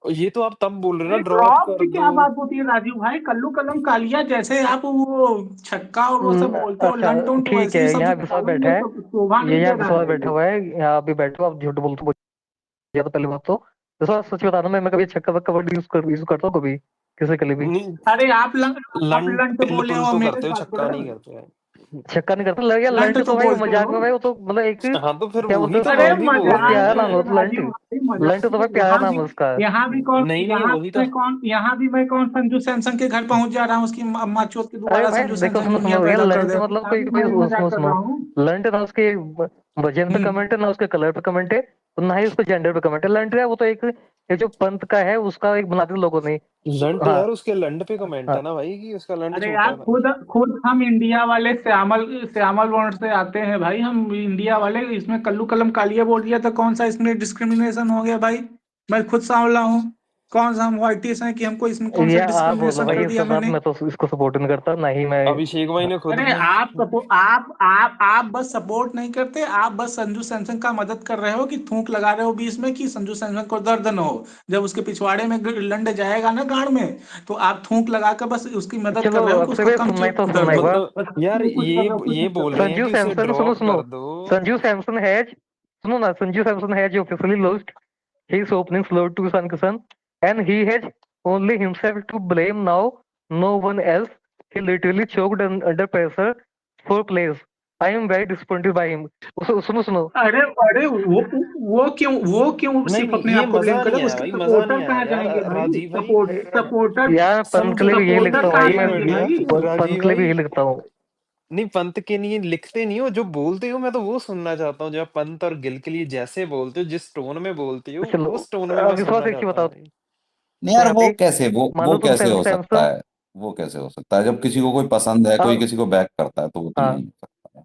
और ये तो आप तब बोल रहे हो अरे ना ड्रॉप ड्रॉप कर की दो। क्या बात होती है राजीव भाई, कल्लू कलम कालिया जैसे आप वो छक्का और वो सब बोलते हो, अच्छा लंट उंट ठीक वैसे है, ही सब यहाँ विश्वास बोलो, बैठा ये है, सब शोभा ये नहीं यहाँ दे रहा विश्वास है बैठा ये। हुआ है, यहाँ भी बैठो, आप झूठ बोलते हो ज्यादा। पहली बात तो विश्वास, सच बता रहा हूँ, मैं कभी छक्का वक्का वर्ड यूज करता हूँ कभी किसी के लिए भी। नहीं, अरे आप लंट लंट पिल बोले पुल हो तो मेरे करते हो, साथ छक्का में। नहीं करते भाई। छक्का नहीं करता लग गया, लंट लंट तो तो भाई बोलते मजाक हो। में भाई, वो तो मतलब एक हाँ तो फिर क्या बोलते वही हैं तो उसको, अरे मैं भी बोल बहुत रहा हूँ मजाक प्यारा ना। नाम है नहीं वो तो, लंट। राजीव भाई, मजाक लंट तो भाई नहीं। प्यारा नाम है उसका। नहीं नहीं वही तो। यहाँ भी मैं कौन संजू सैमसन के घर पहुंच जा रहा हूँ, उसकी अम्मा चोट के अरे दोबारा भाई संजू देखो, सैमसन सुनो दुनिया सुनो यार, पैदा कर लंट दे, मतलब यहाँ कोई भी कोई मैं सुनो मजाक कर सुनो, रहा हूँ। लंट ना उसके वजन पे कमेंट है, ना उसके कलर पे कमेंट है, तो ना ही उसके जेंडर पे कमेंट है। लंट है वो तो एक, ये जो पंत का है उसका एक बना दिया लोगों ने। लंट हाँ यार उसके लंड पे कमेंट हाँ। है ना भाई, कि उसका लंड अरे यार छोटा था। खुद खुद हम इंडिया वाले श्यामल श्यामल वर्ण से आते हैं भाई, हम इंडिया वाले, इसमें कल्लू कलम कालिया बोल दिया तो कौन सा इसमें डिस्क्रिमिनेशन हो गया भाई। मैं खुद सांवला हूँ, कौन सा हम व्हाइटिश हैं कि हमको इसमें कौन सा ये आप बोलो डिस्क्रिमिनेशन भाई कर ये दिया सब बात, मैंने। मैं तो इसको सपोर्ट नहीं करता, ना ही मैं। अभिषेक भाई ने खुद अरे बोल। आप बस सपोर्ट नहीं करते, आप बस संजू सैमसन का मदद कर रहे हो कि थूक लगा रहे हो बीच में कि संजू सैमसन को दर्द न हो, जब उसके पिछवाड़े में लंड जाएगा ना गांड में, तो आप थूक लगा कर बस उसकी मदद चलो कर रहे हो कि अब से उसको भाई कम सुनना ही तो सुनना दर्द एक हो। बार। मतलब बस यार ये कुछ कर रहे हो, कुछ ये नहीं कर बोल रहे रहे हो। हैं संजू कि उसे सैमसन, सुनो ड्रॉप सुनो, कर दो। संजू सैमसन हैज, सुनो ना, Sanju Samson has officially lost his opening slot to Sun Kishan, and he has only himself to blame now, no one else. He literally choked under pressure for plays. I am very disappointed by him. सुनो सुनो। अरे अरे वो क्यों नहीं सिर्फ नहीं अपने ये आप को ब्लेम मजा करे, नहीं आया उसके भाई, मजा नहीं सपोर्टर आया कहाँ यार जाएंगे भाई, राजीव भाई। सपोर्टर यार पंत के लिए भी यही लिखता सपोर्टर हूँ कहाँ भाई मैं, जाएंगे भाई। पंत राजीव के लिए भी भाई यही लिखता हूँ। नहीं, पंत के लिए लिखते नहीं हो, जो बोलते हो मैं तो वो सुनना चाहता हूँ। जो आप पंत और गिल के लिए जैसे बोलते हो, जिस टोन में बोलते हो, चलो उस टोन में मैं विश्वास सुनना एक चीज चाहता हूँ बताओ, भाई। नहीं तो यार, यहाँ पे मान वो लो तुम कैसे हो सकता सैमसन, है? वो कैसे हो सकता है जब किसी को कोई पसंद है, कोई अब किसी को बैक करता है, तो वो तो हाँ नहीं हो सकता है।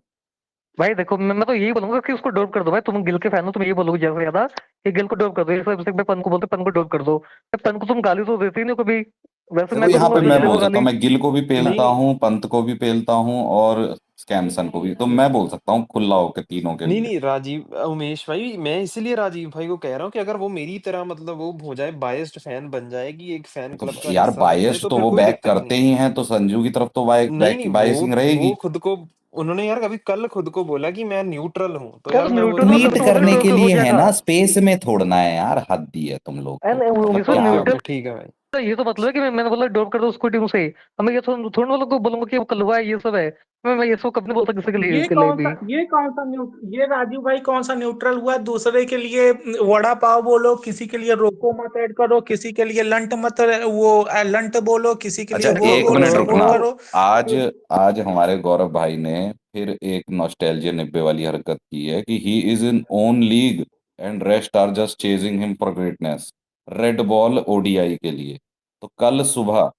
भाई देखो, मैं तो यही बोलूंगा कि उसको ड्रॉप कर दो भाई। तुम गिल के फैन हो, तुम यही बोलोगे ज्यादा से ज्यादा कि गिल को ड्रॉप कर दो। ये सब मैं पन को बोलते, पन को ड्रॉप कर दो। पन को तुम गाली तो देते ही नहीं हो कभी, वैसे देखो मैं तो यहाँ दूंगा पे अपनी मैं गिले को बोल सकता गाली। हूँ, मैं गिल को भी नहीं पेलता नहीं हूँ, पंत को भी पेलता हूँ, और स्कैमसन को भी, तो मैं बोल सकता हूँ खुला होके तीनों के नहीं लिए। नहीं राजीव उमेश भाई, मैं इसलिए राजीव भाई को कह रहा हूँ कि अगर वो मेरी तरह मतलब वो हो जाए, बायस्ड फैन बन जाए, कि एक फैन तो क्लब का यार हिस्सा बन जाए, बायस्ड तो तो फिर वो कोई बैक दिक्कत करते नहीं है। ही हैं, तो संजू की तरफ तो नहीं नहीं बायसिंग वो रहेगी। खुद को, उन्होंने यार अभी कल खुद को बोला कि मैं न्यूट्रल हूँ, तो यार यार मैं वो न्यूट्रल ज्यादा तब ट्वीट तो सपोर्ट होगा करने जब के करता हूँ। लिए हो है जाएगा। ना, स्पेस में छोड़ना है यार, हद ही है तुम लोग एंड तो, मतलब क्या न्यूट्रल, ठीक है भाई। तो ये तो मतलब है कि मैंने बोला ड्रॉप कर दो उसको टीम से। अब मैं ये थोड़ा ना लोगों को बोलूंगा कि वो कलवा है, ये सब है। मैं ये सब कभी नहीं बोलता किसी के लिए भी। ये राजू भाई कौन सा न्यूट्रल हुआ, दूसरे के लिए वड़ा पाव बोलो, किसी के लिए रोको मत ऐड करो, किसी के लिए लंट मत वो लंट बोलो, किसी के लिए अच्छा, वो एक बोलो, मिनट वो रुकना। करो। आज आज हमारे गौरव भाई ने फिर एक नॉस्टैल्जिया 90 वाली हरकत की है कि he is in own league and rest are just chasing him for greatness. Red ball ODI के लिए। तो कल सुबह,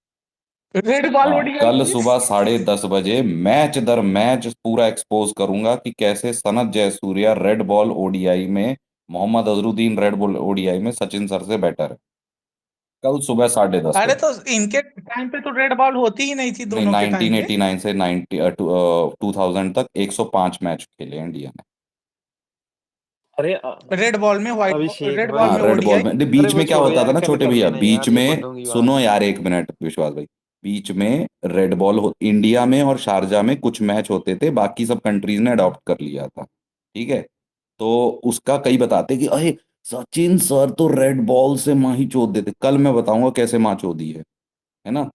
रेड बॉल हाँ, ओडीआई कल की। सुबह 10:30 बजे मैच दर मैच पूरा एक्सपोज करूंगा कि कैसे Sanath Jayasuriya red ball ODI में, Mohammad Azharuddin red ball ODI में सचिन सर से बेटर है। कल सुबह 10:30 अरे बजे तो इनके टाइम पे तो रेड बॉल होती ही नहीं थी नहीं, दोनों के टाइम पे। 1989 से 2000 तक 105 मैच खेले इंडिया ने। अरे रेड बॉल में व्हाइट अभिषेक रेड भाई बॉल हाँ में रेड बॉल ओडीआई। में नहीं, अरे बीच वो में क्या छोड़ो होता था यार, ना कल छोटे कर भैया, लेना बीच यार, ये में बड़ों की बात सुनो है। यार एक मिनट विश्वास भाई, बीच में रेड बॉल इंडिया में और शारजा में कुछ मैच होते थे, बाकी सब कंट्रीज ने अडॉप्ट कर लिया था, ठीक है। तो उसका कई बताते कि अरे सचिन सर तो रेड बॉल से माँ ही चोद देते, कल मैं बताऊंगा कैसे माँ चोदी है ना।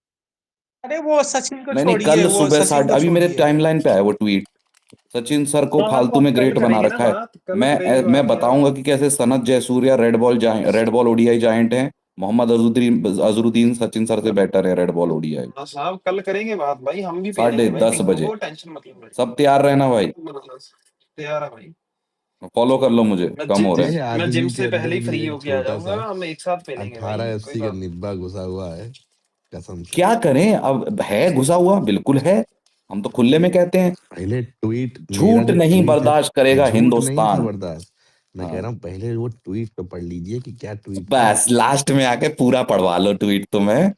अरे वो सचिन को नहीं छोड़िए, कल वो सुबह सचिन 7 को अभी मेरे छोड़िए। टाइमलाइन पे आया वो ट्वीट, सचिन सर को हाँ फालतू तो में कल ग्रेट बना करेंगे ना रखा है। बात, कल मैं करेंगे मैं बात यार। बताऊंगा कि कैसे Sanath Jayasuriya red ball ODI giant है, मोहम्मद अजरुद्दीन सचिन सर से बेटर है रेड बॉल ओडीआई। हाँ साहब कल करेंगे बात भाई, हम भी पेलेंगे भाई 10:30 टिंकू बजे को, टेंशन मत लो भाई। सब तैयार रहना भाई, तैयार है भाई। फॉलो कर लो मुझे, मैं कम हो रहे जिम हैं। मैं जिम आदमी के से पहले अंदर ही भी फ्री एक होके आ छोटा जाऊंगा, सा हम एक साथ पेलेंगे भाई, 18 कोई FC का बात नहीं। निब्बा घुसा हुआ है, कसम से। क्या करें अब, है घुसा हुआ बिल्कुल है, हम तो खुले में कहते हैं, पहले ट्वीट, मेरा झूठ जो नहीं ट्वीट है, बर्दाश्त करेगा झूठ नहीं था हिंदुस्तान। बर्दाश्त, मैं कह हाँ रहा हूँ पहले वो ट्वीट तो पढ़ लीजिए कि क्या ट्वीट था। बस लास्ट में आके पूरा पढ़वा लो ट्वीट तुम्हें।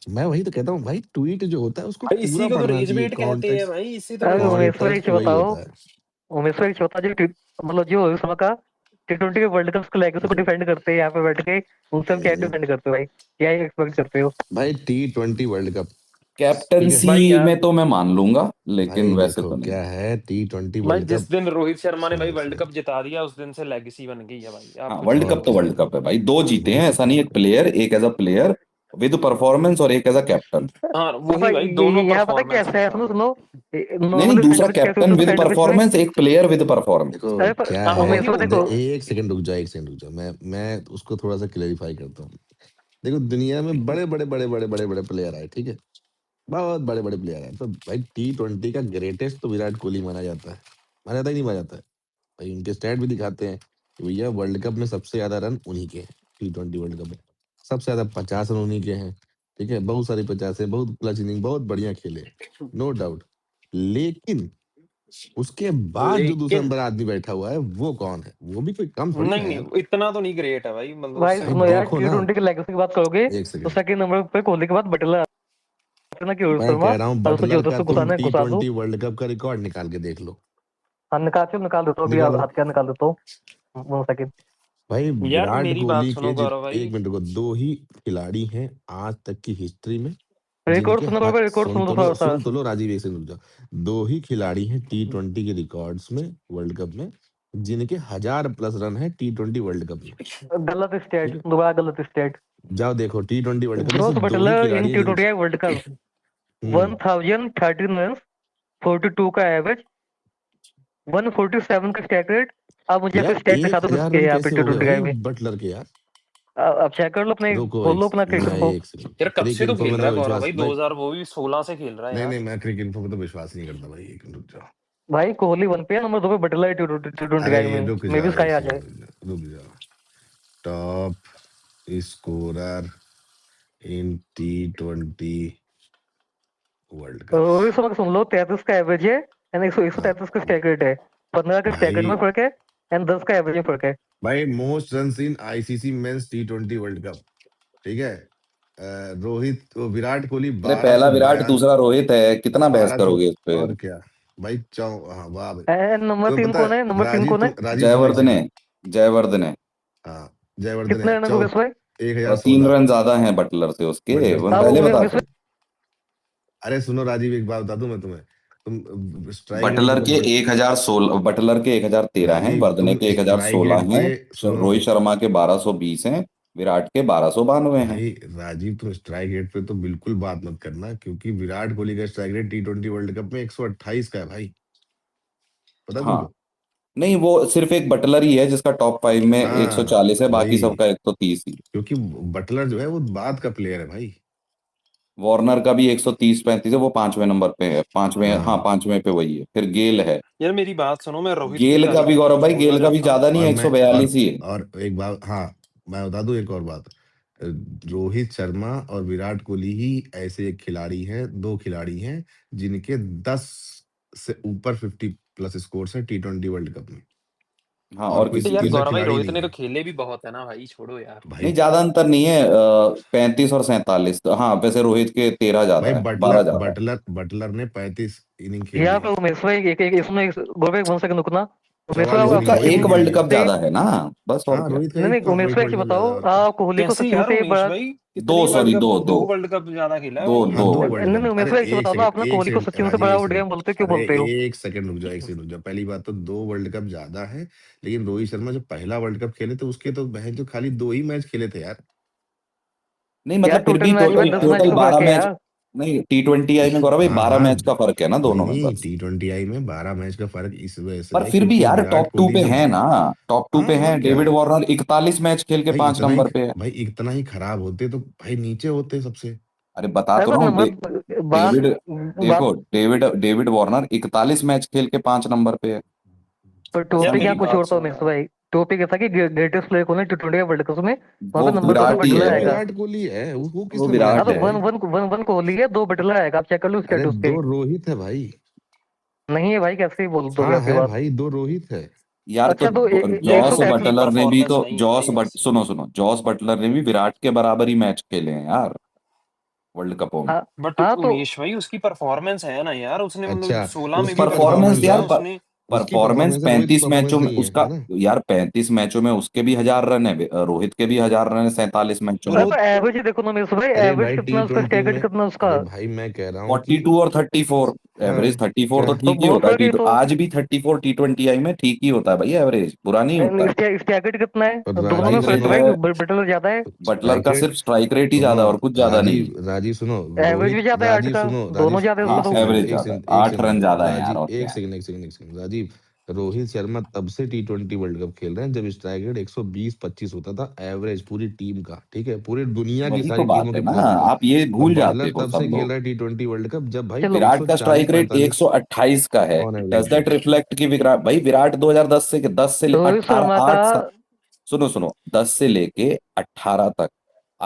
मैं वही तो कहता हूँ भाई, ट्वीट जो होता है उसको भाई पूरा इसी को तो पढ़ना रेज चाहिए, बेट कहते हैं कॉन्टेक्स्ट, भाई, इसी तो अरे रेज बेट उमेश भाई कॉन्टेक्स्ट कहते जो हैं। वही बताओ, होता है। उमेश भाई जो होता है जो मतलब जो इस समय का T20 के वर्ल्ड कप को लेकर उसको डिफेंड करते हैं यहाँ पे बैठ के, उनसे हम क्या डिफेंड करते हो भाई, क्या एक्सपेक्ट करते हो? भाई T20 वर्ल्ड कप, ठीक है कैप्टनसी भाई यार में तो मैं मान लूंगा, लेकिन भाई, वैसे देखो तो नहीं। क्या है T20 भाई वर्ल्ड जिस कप। दिन रोहित शर्मा ने भाई सुनो वर्ल्ड सुनो, कप जिता दिया, उस दिन से लेगेसी बन गई है भाई, आप हाँ कुछ वर्ल्ड भी और कप तो बोलो। क्या, वर्ल्ड कप है भाई, दो जीते वही हैं, तो ऐसा कह नहीं, रहा एक प्लेयर, एक as a player with performance और एक एज अ कैप्टन। हाँ अब वही भाई, दोनों यहाँ पता क्या परफॉर्मेंस के है, सुनो साथ। सुनो, नहीं नहीं, नॉर्मली दूसरा सैंडविच कैसे कैप्टन होता है विद सैंडविच में? परफॉर्मेंस, एक प्लेयर विद परफॉर्मेंस। देखो अरे क्या हाँ है, वही बोल रहा हूँ। एक सेकंड रुक जाओ, एक सेकंड रुक जाओ, मैं उसको थोड़ा सा क्लेरिफाई करता हूँ। देखो दुनिया में बड़े बड़े बड़े बड़े बड़े बड़े प्लेयर आए, ठीक है, बहुत बड़े बड़े प्लेयर आए, तो भाई T20 का ग्रेटेस्ट तो विराट कोहली माना जाता है, माना जाता ही नहीं माना जाता है भाई, उनके स्टैट भी दिखाते हैं कि भैया वर्ल्ड कप में सबसे ज्यादा रन उन्हीं के हैं, T20 वर्ल्ड कप में सबसे ज्यादा 50 रन उन्हीं के हैं, ठीक है, बहुत सारी 50 है, बहुत क्लच इनिंग, बहुत बढ़िया खेले, नो डाउट। लेकिन उसके बाद जो दूसरा लेकिन नंबर आदमी बैठा हुआ है वो कौन है, वो भी कोई कम थोड़ी नहीं ना है यार। नहीं, इतना तो नहीं ग्रेट है भाई, मतलब भाई उससे भाई सुनो ऊपर यार, है। देखो ना, T20 की लेगेसी की बात करोगे एक तो सेकंड, सेकंड नंबर पे कोहली के बाद बटलर आता है ना, कि रोहित मैं शर्मा, कह रहा हूँ और उसको बटलर का 1400 तुम घुसाने घुसा दो। T20 वर्ल्ड कप का रिकॉर्ड निकाल के देख लो, हाँ निकाल देता हूँ अभी, निकालो। आज क्या निकाल देता हूँ, 1 सेकंड। भाई यार विराट मेरी बात कोहली सुनो के गौरव भाई। एक मिनट को, दो ही खिलाड़ी हैं आज तक की हिस्ट्री में रिकॉर्ड जिनके सुनो हर, बाबा, रिकॉर्ड सुनो तो थोड़ा सा। सुन तो लो राजीव, एक सेकंड रुक जाओ, दो ही खिलाड़ी हैं T20 के रिकॉर्ड्स में वर्ल्ड कप में जिनके 1000+ रन है T20 वर्ल्ड कप में, गलत ठीक स्टेट, है, दोबारा गलत स्टेट। जाओ देखो T20 वर्ल्ड कप में जोस सिर्फ दो ही बटलर इन खिलाड़ी हैं जिन, T20 वर्ल्ड कप, हम्म 1013 रन, 42 का एवरेज, 147 का स्ट्राइक रेट। अब मुझे यार आपको स्टेट दिखा एक दो हजार किसके रन यहाँ पे कैसे हो गए T20 भाई में। बटलर के यार, अब चेक कर लो अपने, रुको खोल लो अपना क्रिकेट मैं इन्फो। एक सेकंड, यार कब क्रिक से तो इन्फो खेल में रहा तो है गौरव विश्वास भाई, मैं, 2000 वो भी 16 से खेल रहा है नहीं यार। नहीं, मैं क्रिक इन्फो पे तो विश्वास नहीं करता भाई, एक मिनट रुक जाओ, भाई कोहली 1 पे है, नंबर 2 पे बटलर है T20 अरे में, रुक मे भी जाओ स्काई एक आ जाए। सेकंड, रुक जाओ, टॉप स्कोरर इन T20 world cup, Rohit Sharma का सुन लो, 33 का एवरेज है एंड 133 हाँ का स्ट्राइक रेट है, 15 का स्ट्राइक रेट भाई, में फर्क है एंड 10 का एवरेज में फर्क है। भाई most run in ICC men's T20 world cup, ठीक है, रोहित विराट कोहली अरे पहला विराट 1292, दूसरा रोहित है, कितना बहस 1200, करोगे इस पे। और क्या भाई, हाँ वाह भाई, एंड नंबर तुम्हें 3 पता कौन है, है नंबर 3 राजीव, कौन है? राजीव सुनो एक जयवर्धने, सेकंड, जयवर्धने। हाँ जयवर्धन कितने है रन है उमेश भाई? 3 1016 रन ज्यादा हैं बटलर से उसके, बटलर से। मैं अब पहले बता उमेश दूं। अरे सुनो राजीव, एक बात बता दूं मैं तुम्हें, तुम स्ट्राइक रेट बटलर देखो के 1016, बटलर के 1013 हैं, राजीव, वर्धने तुम के स्ट्राइक 1016 रेट पे, हैं, सुनो रोहित शर्मा के 1220 हैं, विराट के 1292 हैं। भाई, राजीव तुम स्ट्राइक रेट पे तो बिल्कुल बात मत करना, क्योंकि विराट कोहली का strike rate T20 world cup में 128 का है भाई, पता है हाँ तुमको? नहीं, वो सिर्फ एक बटलर ही है जिसका टॉप 5 में हाँ 140 है, बाकी वही, सबका 130 ही। क्योंकि बटलर जो है वो बाद का प्लेयर है भाई। वार्नर का भी 130-135 है, वो 5वें नंबर पे है, 5वें, हाँ हाँ 5वें पे वही है, फिर गेल है। यार मेरी बात सुनो, मैं रोहित की गेल का भी तारीफ गौरव भाई, छोड़ना गेल का भी चाहता हूँ। ज्यादा नहीं और है, मैं 142 ही है। और एक बात, हाँ मैं बता दूं एक और बात, रोहित शर्मा और विराट कोहली ही ऐसे खिलाड़ी हैं, दो खिलाड़ी हैं जिनके 10 से ऊपर 50+ स्कोर्स हैं T20 वर्ल्ड कप में, हाँ और और कोई तो किसी यार की तीसरा गौरव भाई, खिलाड़ी रोहित नहीं ने तो है खेले भी बहुत है ना भाई, छोड़ो यार। भाई। नहीं, ज्यादा अंतर नहीं है, 35 और 47, तो हाँ वैसे रोहित के 13 भाई ज्यादा है, 12 बटलर ज्यादा है। बटलर बटलर ने 35 इनिंग खेली यहाँ है। पे उमेश भाई, एक एक इसमें गोवे 1 सेकंड रुकना। उमेश सवाल भाई वही रोहित का नहीं है एक कि वर्ल्ड कप से ज्यादा है ना, बस और हाँ क्या। रोहित का नहीं एक नहीं उमेश एक भाई वर्ल्ड एक कप बताओ, ज्यादा है और कोहली को कैसे सचिन यार से उमेश बड़ा। भाई, दो कितनी सॉरी वर्ल्ड कप, दो दो दो वर्ल्ड कप ज्यादा खेला है दो भाई। हाँ दो दो वर्ल्ड वर्ल्ड नहीं कप नहीं उमेश अरे भाई एक एक बताओ, सेकंड आपने एक कोहली को सेकंड सचिन से राजीव बड़ा एक उड़िया सेकंड बोलते हो, क्यों अरे बोलते हो? एक सेकंड रुक जाओ, एक सेकंड रुक जाओ। पहली बात तो दो वर्ल्ड कप ज्यादा है, लेकिन रोहित शर्मा जो पहला वर्ल्ड कप खेले थे उसके तो बहन जो खाली 2 ही मैच खेले थे यार। नहीं यार मतलब फिर टोटल भी मैच क्यों में टोटल दस यार? मैच टोटल का बारह फर्क है मैच। यार। नहीं T20I में गौरव भाई हाँ 12 हाँ मैच का फर्क है ना नहीं दोनों में नहीं बस। T20I में 12 मैच का फर्क इस वजह से पर है फिर भी क्योंकि यार विराट टॉप टू कोहली पे जब है ना, टॉप टू हाँ पे है। और क्या डेविड वार्नर 41 मैच खेल के भाई 5 इतना ही नंबर पे है। भाई इतना ही खराब होते तो भाई नीचे होते सबसे। अरे बता अरे तो पर रहा हूँ नंबर बात डेविड देखो बात डेविड वार्नर 41 मैच खेल के 5 नंबर पे है। पर यार टॉपिक मेरी यहाँ कुछ बात और था सुनो उमेश यार। भाई। टॉपिक ये था कि ग्रेटेस्ट प्लेयर कौन है T20 वर्ल्ड कप में, वहां वो पे नंबर 2 पे विराट ही बटलर वो है, आएगा। विराट कोहली है वो वो किसने मना हाँ विराट तो किया है। वन है। वन वन वन कोहली है, 2 बटलर आएगा, आप चेक कर लो अरे स्टेटस के। 2 रोहित है भाई। नहीं है भाई, कैसे ही बोल दोगे हाँ ऐसी है बात? भाई 2 रोहित है। यार तो अच्छा तो एक सौ जॉस देखो उनकी तैतीस बटलर ने भी परफॉर्मेंस तो नहीं है भाई वैसे। सुनो जॉस बटलर ने भी विराट के बराबर ही मैच खेले हैं यार वर्ल्ड कपों में। हाँ बट हाँ तो उमेश भाई उसकी परफॉर्मेंस है ना यार, उसने मतलब अच्छा 16 में उस भी उसकी परफॉर्मेंस परफॉर्मेंस परफॉर्मेंस दिया यार है उसने। उसकी परफॉर्मेंस परफॉर्मेंस है रोहित की 35 मैचों परफॉर्मेंस में नहीं है उसका। है ना। यार 35 मैचों में उसके भी 1000 रन है, रोहित के भी 1000 रन है 47 मैचों अरे में। पर ग्रोथ। एवरेज देखो ना उमेश भाई, अरे एवरेज भाई कितना उसका, T20 स्टैगर्ड में कितना उसका। अरे भाई मैं कह रहा हूँ कि 42 और 34 हाँ एवरेज। 34 क्या तो तो ठीक ही बहुत होता है फर्क है तो तो। आज भी 34 T20I में ठीक ही होता है भाई, एवरेज बुरा नहीं होता है। स्टैगर्ड कितना और है, दोनों में राजीव स्ट्राइक फर्क रेट है सुनो भाई, है बटलर ज्यादा है। बटलर स्ट्राइक का, रेट सिर्फ स्ट्राइक रेट ही सुनो ज्यादा और कुछ ज्यादा नहीं है। राजीव राजीव सुनो एवरेज भी रोहित ज्यादा है 8 राजीव का, सुनो दोनों राजीव ज्यादा है उसका हाँ तो। एक सेकंड एवरेज एक ज्यादा है, सेकंड एक 8 रन सेकंड ज्यादा है यार राजीव और क्या एक है। सेकंड एक सेकंड एक सेकंड राजीव रोहित शर्मा तब से T20 वर्ल्ड कप खेल रहे हैं जब स्ट्राइक रेट 120-25 होता था एवरेज पूरी टीम का, ठीक है, पूरी दुनिया की वही तो सारी टीमों बात के है ना, प्लेयरों का। आप ये और भूल जाते बटलर हो तब सब से खेल लोग। रहा है T20 वर्ल्ड कप जब भाई चलो विराट का स्ट्राइक रेट 140-45 128 का है। ऑन डज एवरेज है। दैट रिफ्लेक्ट कि विराट 2010 से 10 से रोहित 18 शर्मा का। 8 सुनो सुनो 10 से लेके 18 तक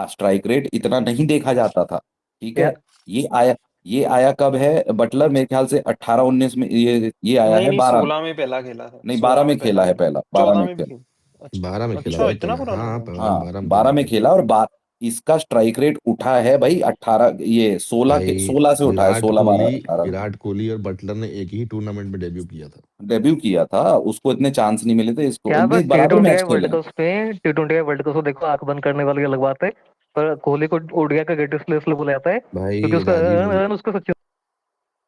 स्ट्राइक रेट इतना नहीं देखा जाता था, ठीक है। यार ये आया ये आया कब है बटलर, मेरे ख्याल से 18 19 में, ये आया नहीं है नहीं 12 में। 16 में पहला खेला था, नहीं 16 12 में में पहला खेला है, खेला, पहला 12 14 में में भी खेला। खेला। 12 में अच्छा खेला अच्छा, भाई इतना पहले, पुराना हाँ था। 12 में खेला 12 में भाई। खेला और इसका स्ट्राइक रेट उठा है भाई 18, ये 16 के भाई 16 से उठा है, 16 12 18 में विराट कोहली और बटलर ने एक ही टूर्नामेंट में डेब्यू किया था। डेब्यू किया था। उसको इतने चांस नहीं मिले थे, इसको यार पर इनके टी बराबर ट्वेंटी मैच आई खेले वर्ल्ड हैं। कप में T20 वर्ल्ड कप देखो, आंख बंद करने वाली अलग बात है। पर कोहली को ओडीआई का ग्रेटेस्ट प्लेयर इसलिए बोला जाता है क्योंकि भाई उसका राजीव रन उसका सचिन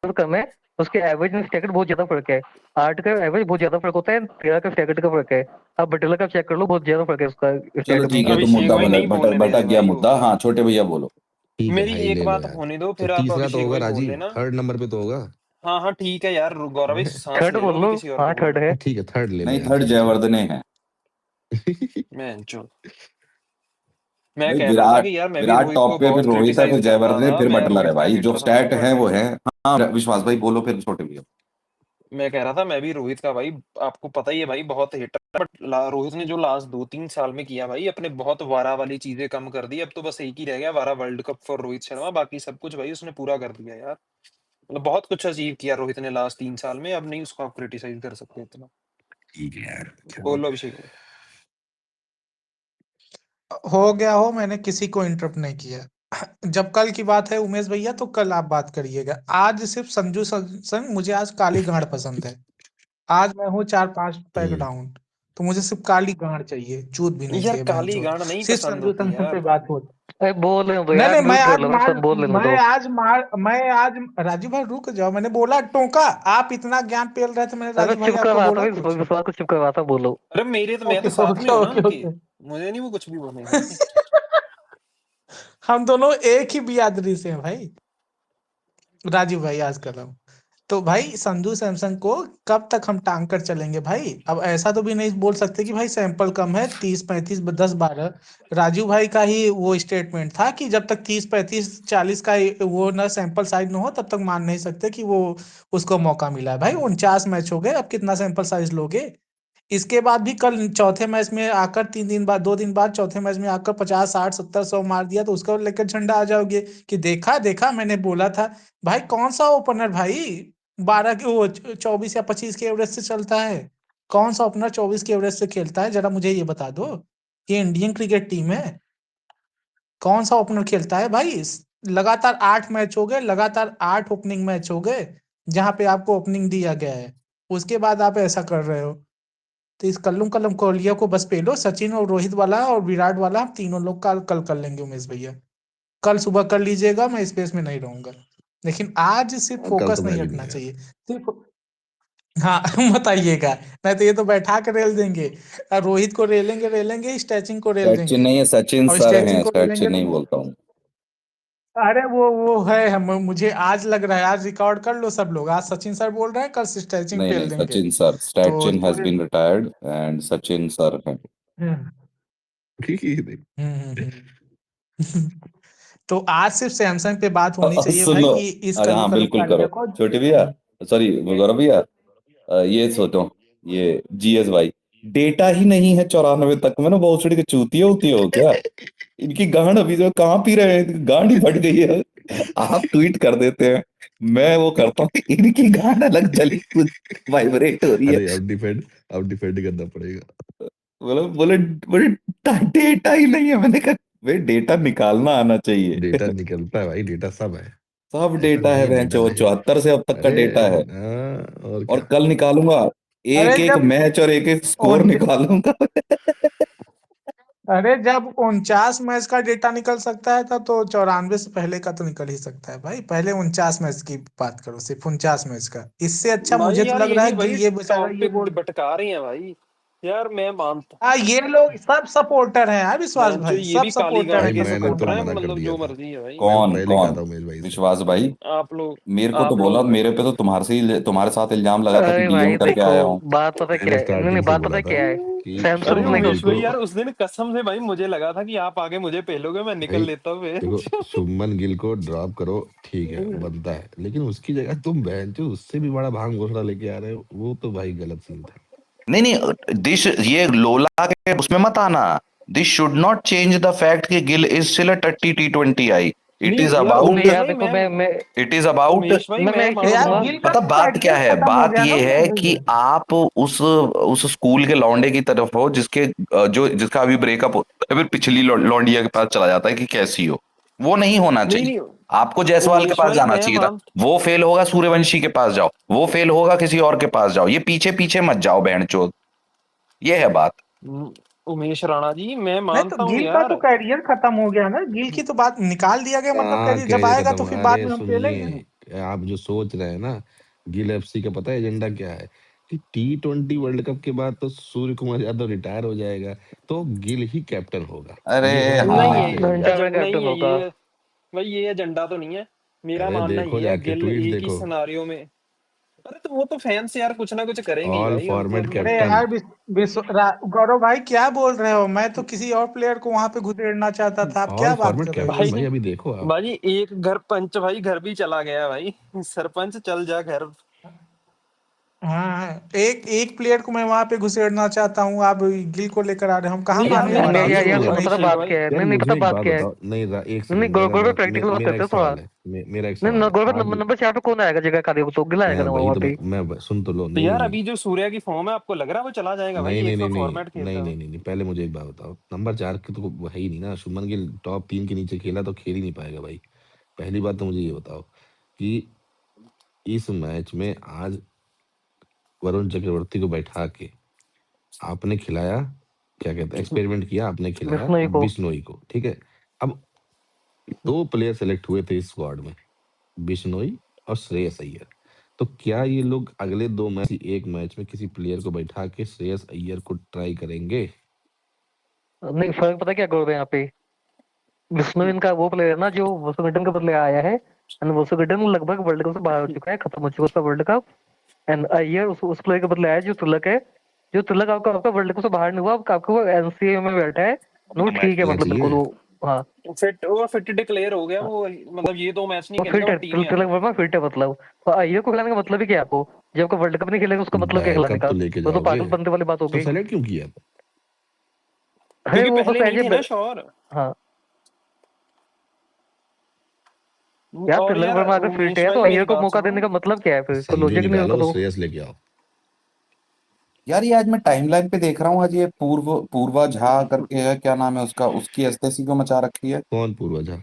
से कम है। उसके एवरेज में स्टैगर्ड बहुत ज्यादा फर्क है। 8 का एवरेज बहुत ज्यादा फर्क होता है, 13 का स्टैगर्ड का फर्क है। अब बटलर का चेक कर लो, बहुत ज्यादा फर्क है उसका चलो स्टैट में। ठीक है, तो अभिषेक मुद्दा भाई नहीं बोलने दे भटक रहे गया भाई वो। मुद्दा। हाँ छोटे भैया बोलो। ठीक है मेरी भाई एक ले लो बात यार। होने दो, तो फिर आप तीसरा तो अभिषेक होगा भाई बोल राजीव, लेना। थर्ड नंबर पे तो होगा। हाँ हाँ ठीक है यार, गौरव भाई सांस थर्ड ले लो, बोल अभी लो। किसी और हाँ को थर्ड बोलो। है। ठीक है थर्ड ले लो नहीं यार थर्ड फिर तो। जयवर्धने है। मैं जो मैं भाई कह रहा था विराट कि यार मैं भी विराट रोहित को टॉप पे, फिर बहुत रोहित है, फिर क्रिटिसाइज करता जयवर्धने है, था, फिर मैं बटलर है रोहित का भाई, जो हेटर था भाई, स्टैट है बट वो है। हाँ विश्वास भाई बोलो फिर छोटे भैया। मैं कह रहा था मैं भी रोहित का भाई, आपको पता ही है भाई, बहुत हेटर। बट रोहित ने जो लास्ट 2-3 साल में किया भाई, अपने बहुत वारा वाली चीजें कम कर दी। अब तो बस एक ही रह गया वारा, world cup for Rohit Sharma. बाकी सब कुछ भाई उसने पूरा कर दिया यार। मतलब बहुत कुछ अचीव किया रोहित ने लास्ट 3 साल में, अब नहीं उसको आप क्रिटिसाइज कर सकते इतना। ठीक है यार चलो। बोलो अभिषेक भाई। हो गया हो, मैंने किसी को इंटरप्ट नहीं किया। जब कल की बात है उमेश भैया, तो कल आप बात करिएगा। आज सिर्फ संजू सैमसन, मुझे आज काली गांड पसंद है। आज मैं हूँ 4-5 पैक हम्म डाउन, तो मुझे सिर्फ काली गांड चाहिए, चूत भी नहीं यार चाहिए बहन काली चोद। गांड नहीं सिर्फ पसंद संजू होती सैमसन पे यार। बात हो। अरे बोल लेने दो नहीं यार, नहीं, म्यूट कर लो, सब बोल लेने दो। मैं आज राजू भाई रुक जाओ, मैंने बोला टोका। आप इतना ज्ञान पेल रहे थे, मैंने अबे राजू भाई चुप आपको करवाता बोला भी, कुछ? विश्वास को चुप करवाता, बोलो। अरे मेरे तो, मैं ओके तो साथ में ओके हूँ ना ओके उनके। ओके। मुझे नहीं वो कुछ भी बोलेंगे। हम दोनों एक ही बिरादरी से हैं भाई। राजू भाई आज कर रहा हूँ। तो भाई संजू सैमसन को कब तक हम टांग कर चलेंगे भाई? अब ऐसा तो भी नहीं बोल सकते कि भाई सैंपल कम है, 30 35 10 12। राजू भाई का ही वो स्टेटमेंट था कि जब तक 30 35 40 का वो ना सैंपल साइज ना हो, तब तक मान नहीं सकते कि वो उसको मौका मिला है। भाई 49 मैच हो गए, अब कितना सैंपल साइज लोगे? इसके बाद भी कल चौथे मैच में आकर 3 दिन बाद, 2 दिन बाद चौथे मैच में आकर 50 60 70 100 मार दिया, तो उसको लेकर झंडा आ जाओगे कि देखा देखा मैंने बोला था। भाई कौन सा ओपनर भाई 12 के वो 24 या 25 के एवरेज से चलता है? कौन सा ओपनर 24 के एवरेज से खेलता है, जरा मुझे ये बता दो। ये इंडियन क्रिकेट टीम है, कौन सा ओपनर खेलता है भाई? लगातार 8 मैच हो गए, लगातार 8 ओपनिंग मैच हो गए जहां पे आपको ओपनिंग दिया गया है, उसके बाद आप ऐसा कर रहे हो। तो इस कल्लू कल्लम कोहलिया को बस पे लो, सचिन और रोहित वाला और विराट वाला हम तीनों लोग कल कर लेंगे उमेश भैया। कल सुबह कर लीजिएगा, मैं स्पेस में नहीं रहूंगा। लेकिन आज सिर्फ कल फोकस तो नहीं मैं भी हटना नहीं चाहिए सिर्फ। हाँ बताइएगा, नहीं तो ये तो बैठा के रेल देंगे। रोहित को रेलेंगे रेलेंगे, स्टैचिंग को रेल सचिन देंगे। नहीं है, सचिन और सर स्टैचिंग हैं, को रेलेंगे सचिन नहीं तो बोलता हूँ। अरे वो है, हम मुझे आज लग रहा है, आज रिकॉर्ड कर लो सब लोग, आज सचिन सर बोल रहे हैं, कल स्टैचिंग नहीं पेल नहीं, देंगे। सचिन सर, तो सचिन हैज पूरे been retired and Sachin sir हैं। हम्म ठीक है देख। तो आज सिर्फ सैमसंग पे बात होनी चाहिए सुन भाई लो, कि इस अरे कल्लू हाँ कल्लू बिल्कुल कालिया करो, को। छोटे भैया, सॉरी गौरव भैया, ये सोचो, ये जीएस भाई, डेटा ही नहीं है 94 तक में ना, बहुत सारी चूतिया होती हो क्या? इनकी गांड अभी जो कहाँ पी रहे हैं, गांड ही फट गई है। आप ट्वीट कर देते हैं, मैं वो करता हूँ, इनकी गांड अलग जली कुछ वाइब्रेट हो रही है। अरे अब डिफेंड करना पड़ेगा। बोले बोले बोले डेटा ही नहीं है। मैंने कहा भाई डेटा निकालना आना चाहिए। डेटा निकलता है भाई, डेटा सब है, सब ऐसा डेटा नहीं है है डेटा बेंचो, नहीं है। 74 से अब तक का अरे डेटा है। और और क्या। कल निकालूंगा अरे एक एक जब मैच और एक एक स्कोर उन निकालूंगा। अरे जब 49 मैच का डेटा निकल सकता है तब तो 94 से पहले का तो निकल ही सकता है भाई। पहले 49 मैच की बात करो, सिर्फ 49 मैच का। इससे अच्छा भाई मुझे तो यार लग रहा यही है गिल भाई ये बचाएगा, ये टॉपिक बोल। भटका रही हैं भाई। यार मैं मानता हाँ ये लोग सब सपोर्टर हैं, हाँ विश्वास बेंचो, भाई, ये सब भी काली सपोर्टर गांड है भाई के कल्लू मैंने कल्लू तो सपोर्टर हैं, मना कालिया। कर मतलब दिया जो था, मर्जी है भाई। मैं कौन पहले ही कहा कौन? था उमेश भाई से। विश्वास भाई, आप लोग मेरे को तो आप बोला, लोग मेरे पे तो तुम्हारे साथ इल्जाम लगा था कि अरे डीएम भाई करके देखो, आया हूँ। बात पता क्या मैंने है, नहीं नहीं स्टार्टिंग से बात बोला पता था क्या है। कि अरे सैमसंग शुभमन देखो, गिल उमेश भाई को, यार, उस दिन कसम से भाई मुझे लगा था कि आप आगे मुझे पेलोगे, मैं निकल भाई लेता हूँ देखो शुभमन गिल को ड्रॉप करो, ठीक है बनता है, लेकिन उसकी जगह तुम बहन जो उससे भी बड़ा भांग घोषणा लेके आ रहे हो, वो तो भाई गलत सीन था। नहीं नहीं, दिस ये लोला के उसमें मत आना। This should not change the fact कि Gill is still a T20 I. It is नहीं यार नहीं अबाउट उमेश यार भाई, देखो, मैं मैं इट इज अबाउट उमेश भाई मैं मैं एक चीज यार बोलूंगा। मानता गिल हूँ। का पता तो बात क्या कैरियर है, खत्म हो बात गया ना ये है उमेश कि भैया। आप उस स्कूल के लौंडे की तरफ हो जिसके जो जिसका अभी ब्रेकअप हो, फिर पिछली लौंडिया के पास चला जाता है कि कैसी हो। वो नहीं होना नहीं चाहिए। नहीं आपको जायसवाल के उमेश पास भाई जाना मैं चाहिए था, मान वो फेल होगा सूर्यवंशी के पास जाओ, वो फेल होगा किसी और के पास जाओ, ये पीछे पीछे मत जाओ बहन चोद। ये है बात। उमेश राणा जी, मैं नहीं तो मानता हूँ गिल का तो यार। कैरियर खत्म हो गया ना, गिल की तो बात निकाल दिया गया, मतलब कहाँ कैरियर जब कैरियर आएगा खत्म तो हुआ? फिर बाद अरे में हम पेलेंगे ना। सुनिए, आप जो सोच रहे हैं ना, गिल एफसी का पता है एजेंडा क्या है? कि T20 वर्ल्ड कप के बाद तो सूर्य कुमार यादव रिटायर हो जाएगा, तो गिल ही कैप्टन होगा। अरे ये उनका नहीं मैनिफेस्टो हाँ, ये एजेंडा है। घंटा में एजेंडा कैप्टन नहीं है होगा। ये भाई, ये एजेंडा तो नहीं है। मेरा अरे मानना देखो ये है जाके गिल ट्वीट एक ही देखो, सिनारियो में। अरे तो वो तो फैंस यार कुछ ना कुछ करेंगे ही ऑल भाई, उनको फॉर्मेट अरे मतलब। कैप्टन। यार गौरव भाई क्या बोल रहे हो? मैं तो किसी और प्लेयर को वहां पे घुसेड़ना चाहता था, आप क्या ऑल बात फॉर्मेट कर रहे हो कैप्टन भाई भाई, इसमें? अभी देखो आप। भाई एक घर पंच भाई घर भी चला गया भाई, सरपंच चल जा घर। हाँ एक एक प्लेयर को मैं वहां पे घुसेड़ना चाहता हूँ, आप गिल को लेकर आ रहे हो, हम कहाँ नहीं यार मानने मैं नहीं वाले मैं हैं बात इस यार चीज यार को सुनो, भाई। पता उमेश बात भाई क्या है, यार नहीं नहीं मुझे पता एक बात बात क्या है। बताओ, नहीं एक नहीं नहीं सेकंड, मेरा गौरव मैं प्रैक्टिकल बात मेरा करते एक हैं थोड़ा। सवाल है, मेरा एक नहीं सवाल है गौरव आज। नंबर 4 पे कौन आएगा जगह का, देखो तो गिल मैं आएगा ना वही वहाँ तो पे। मैं सुन तो लो, तो नहीं नहीं यार नहीं अभी जो सूर्या की फॉर्म है, आपको लग रहा है वो चला जाएगा भाई? नहीं नहीं एक नहीं तो नहीं फॉर्मेट नहीं खेलता नहीं है। नहीं नहीं, पहले मुझे एक बात बताओ, नंबर 4 की तो है ही नहीं ना, शुभमन गिल टॉप 3 के नीचे खेला तो खेल ही नहीं पाएगा भाई। पहली बात तो मुझे ये बताओ कि इस मैच में आज वरुण चक्रवर्ती को बैठा के आपने खिलाया, क्या कहते हैं, एक्सपेरिमेंट किया, आपने खिलाया बिश्नोई को। बिश्नोई को, ठीक है। अब 2 प्लेयर सेलेक्ट हुए थे इस स्क्वाड में, बिश्नोई और श्रेयस अय्यर। तो क्या ये लोग अगले 2 मैच, एक मैच में किसी प्लेयर को बैठा के श्रेयस अय्यर को ट्राई करेंगे? नहीं फर्क पता क्या गौरव यहाँ पे, बिश्नोई इनका वो प्लेयर है ना जो वसुगंटन के बदले आया है, एंड वसुगंटन लगभग वर्ल्ड कप से बाहर हो चुका है, खत्म हो चुका है उसका वर्ल्ड कप। एंड अय्यर उस प्लेयर के बदले आया जो तिलक है। जो तिलक आपका आपका वर्ल्ड कप से बाहर नहीं हुआ, आपका वो एनसीए में बैठा है। अभी वो तो मैच ठीक है, खेलना मतलब बिल्कुल चाहिए। वो। हाँ फिट और फिट डिक्लेयर हो गया वो, मतलब ये 2 मैच नहीं वो खेलेगा, फिट वो है, टीम में आ तिलक गया। वर्मा फिट है मतलब। तो अय्यर को खिलाने का मतलब ही क्या है आपको? जब आपका वर्ल्ड कप नहीं खेलेगा उसका मतलब क्या है खिलाने बैकअप का? तो लेके वो तो जाओगे, पागल बनने वाली बात हो तो गई। सेलेक्ट क्यों किया? अरे क्योंकि वो बस पहले नहीं एज थे ना ए। श्योर। हाँ यार और तिलक यार वर्मा अगर फिट उमेश है तो भाई अय्यर मेरी को बात मौका सुनो। देने का मतलब क्या है? फिर कोई संजू लॉजिक नहीं उसका निकालो, तो। श्रेयस लेके आओ। यार ये आज मैं टाइमलाइन पे देख रहा हूँ, आज ये पूर्वा झा करके है, क्या नाम है उसका, उसकी एसटेसी को मचा रखी है। कौन पूर्वजा?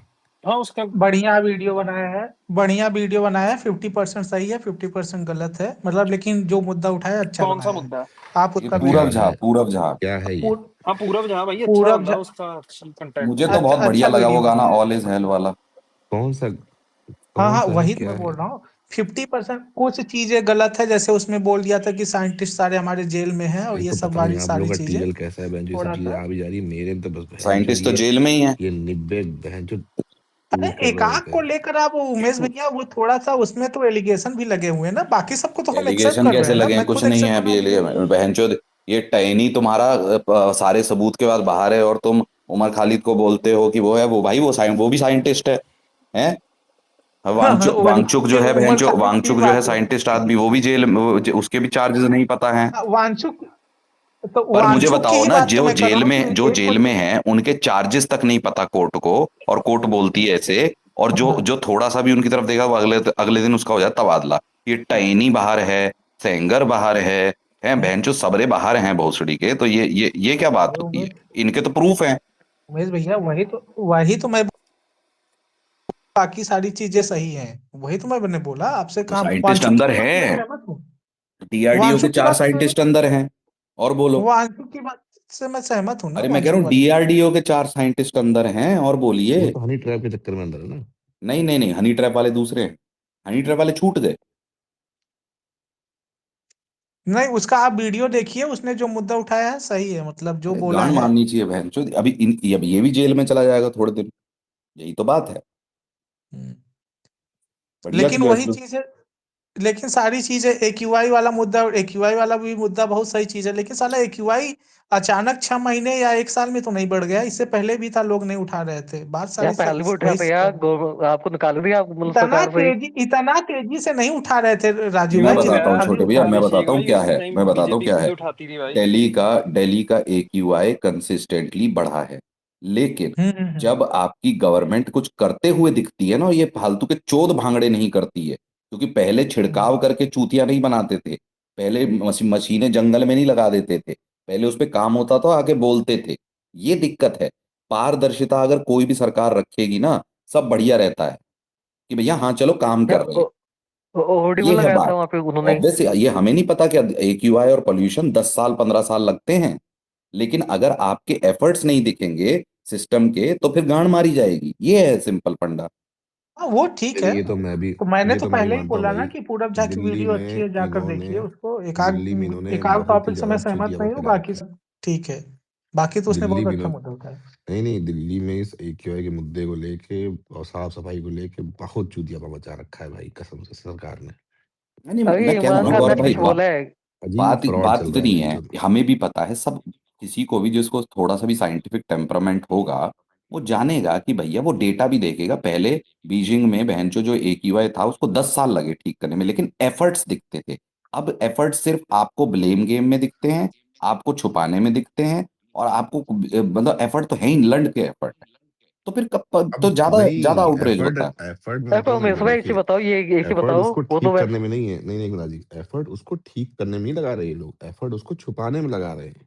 हाँ उसका बढ़िया वीडियो बनाया है, बढ़िया वीडियो बनाया है। 50% सही है, 50% गलत है, मतलब लेकिन जो मुद्दा उठाया अच्छा कौन सा बनाया है। मुद्दा? आप ये उसका क्या वीडियो है पूरब झा क्या है ये? पूर, हाँ पूरब जहाँ भाई अच्छा पूरब बंदा झा उसका अच्छा कंटेंट। मुझे तो बहुत बढ़िया लगा वो गाना ऑल इज हेल वाला। कौन सा हाँ हाँ, है वही तो क्या मैं है? बोल रहा हूँ। 50% कुछ चीजें गलत है, जैसे उसमें बोल दिया था कि साइंटिस्ट सारे हमारे जेल में हैं और एक ये तो सब पता नहीं आप सारी लोग का चीजें टीएल कैसा है बहन, जो ये सब थोड़ा चीजें सा। आ भी जा रही है मेरे में तो बस बहन साइंटिस्ट तो जेल में ही है। ये निब्बे बहन जो अरे टूट कर रहे एकाक होते को हैं। लेकर आप उमेश भैया, वो थोड़ा सा उसमें तो एलिगेशन भी लगे हुए हैं ना, बाकी सबको तो हम एक्सेप्ट एलिगेशन कर रहे कैसे हैं ना, लगे हैं? मैं कुछ खुद नहीं एक्सेप्ट है कर रहा अभी हूँ। बहनचोद। ये टैनी तुम्हारा सारे सबूत के बाद बाहर है और तुम उमर खालिद को बोलते हो कि वो है, वो भाई वो भी साइंटिस्ट है? हाँ हाँ, वांगचुक जो है उमर बहनचो, खालिद की वांगचुक जो है बात है। साइंटिस्ट आदमी, वो भी जेल उसके भी चार्जेस नहीं पता है। वांचुक, तो पर मुझे वांचुक की बताओ ही ना, बात तो मैं कर रहा हूँ कि एक जेल कुछ। में है उनके चार्जेस तक नहीं पता कोर्ट को, और कोर्ट बोलती है ऐसे, और जो हाँ जो थोड़ा सा भी उनकी तरफ देखा वो अगले अगले दिन उसका हो जाता तबादला। ये टैनी बाहर है, सेंगर बाहर है बहनचो, सबरे बाहर हैं भोसड़ी के, तो ये क्या बात अरे होती है? उमेश, इनके तो प्रूफ है। उमेश भैया वही तो मैं, बाकी सारी चीजें सही हैं, वही तो मैंने बोला आपसे। तो कहा साइंटिस्ट वांचुक की अंदर बात से मैं हैं, सहमत हूँ। डीआरडीओ के वांचुक की 4 बात से साइंटिस्ट अंदर हैं। और बोलो। वांचुक की बात से मैं सहमत हूँ ना, अरे मैं कह रहा वांचुक हूँ वाली बात। डीआरडीओ के 4 साइंटिस्ट अंदर हैं, और बोलिए। वो तो हनी ट्रैप के चक्कर में अंदर है ना। नहीं नहीं नहीं, हनी ट्रैप वाले दूसरे हैं। हनी ट्रैप वाले छूट गए। नहीं, उसका आप वीडियो देखिए, उसने जो मुद्दा उठाया है सही है, मतलब जो अरे बोला गांड है। मारनी चाहिए बहन चो, अब ये भी जेल में चला जाएगा थोड़े दिन। यही तो बात है। हम्म। बढ़िया लेकिन किया वही इसने। चीज है, लेकिन सारी चीजें एक्यूआई वाला मुद्दा, एक्यूआई वाला भी मुद्दा बहुत सही चीज है, लेकिन साला एक्यूआई अचानक 6 महीने या 1 साल में तो नहीं बढ़ गया, इससे पहले भी था, लोग नहीं उठा रहे थे, बात यार सारी पहले भी उठा वही था यार, आपको निकाल दिया मतलब सरकार से ही। इतना तेजी से नहीं उठा रहे थे राजू मैं भाई, नहीं बताता जितना हूँ यार, अभी छोटे भैया, उठा रहे मैं हैं। अभिषेक बताता हूँ भाई क्या उसी है, टाइम मैं बताता हूँ बीजेपी क्या है। सीधे उठाती थी भाई। दिल्ली का एक्यूआई कंसिस्टेंटली बढ़ा है, लेकिन जब आपकी गवर्नमेंट कुछ करते हुए दिखती है ना, ये फालतू के चोद भांगड़े नहीं करती है, क्योंकि पहले छिड़काव करके चूतिया नहीं बनाते थे। पहले मशीनें जंगल में नहीं लगा देते थे। पहले उस पे काम होता था, आके बोलते थे। ये दिक्कत है। पारदर्शिता अगर कोई भी सरकार रखेगी ना, सब बढ़िया रहता है, कि भैया हाँ चलो काम कर रहे हैं। ये ऑडिबल है लगाया था बात। वहां पे उन्होंने। ऑब्वियस ये हमें नहीं पता कि एक्यूआई और पोल्यूशन 10 साल 15 साल लगते हैं, लेकिन अगर आपके एफर्ट्स नहीं दिखेंगे सिस्टम के, तो फिर गांड मारी जाएगी। ये है सिंपल फंडा। हाँ वो ठीक फिर है। ये तो मैं भी तो मैंने ये तो तो मैं भी पहले ही मानता हूँ बोला ना भाई। कि पूरब झा की दिल्ली वीडियो अच्छी में है, जाकर इन्होंने देखिए उसको। दिल्ली में एकाध बहुत ही टॉपिक से मैं ज्यादा सहमत चूतियापा नहीं हूँ, फैला बाकी रखा है। सब ठीक है। बाकी तो उसने दिल्ली बहुत में अच्छा इन्होंने मुद्दा उठाया। नहीं नहीं, दिल्ली में इस एक्यूआई के मुद्दे को लेके और साफ सफाई को लेके बहुत चूतियापा मचा रखा है भाई, कसम से सरकार ने। नहीं नहीं, हम्म। अरे मैं कह रहा हूँ ईमान ना खान ने गौरव तो भाई, कुछ बोला है। अजीब बात फ्रॉड बात चल रहा है इतनी है, बेंचो। हमें भी पता है सब। किसी को भी जिसको थोड़ा सा भी साइंटिफिक टेम्परामेंट होगा, वो जानेगा कि भैया, वो डेटा भी देखेगा। पहले बीजिंग में बहनचो जो एक्यूआई था, उसको 10 साल लगे ठीक करने में, लेकिन एफर्ट्स दिखते थे। अब एफर्ट्स सिर्फ आपको ब्लेम गेम में दिखते हैं, आपको छुपाने में दिखते हैं, और आपको मतलब एफर्ट तो है ही, लंड के एफर्ट है। तो फिर कब तो अब ज्यादा ज्यादा नहीं, आउटरेज एफर्ट होता है। एफर्ट मैं अरे पर बताऊं ना, उमेश देखो भाई एक चीज देखिए, बताओ, ये एक चीज एफर्ट बताओ, उसको वो तो ठीक करने वैसे। में नहीं है, नहीं नहीं गुना जी, एफर्ट उसको ठीक करने में नहीं लगा रहे ये लोग, एफर्ट उसको छुपाने में लगा रहे हैं।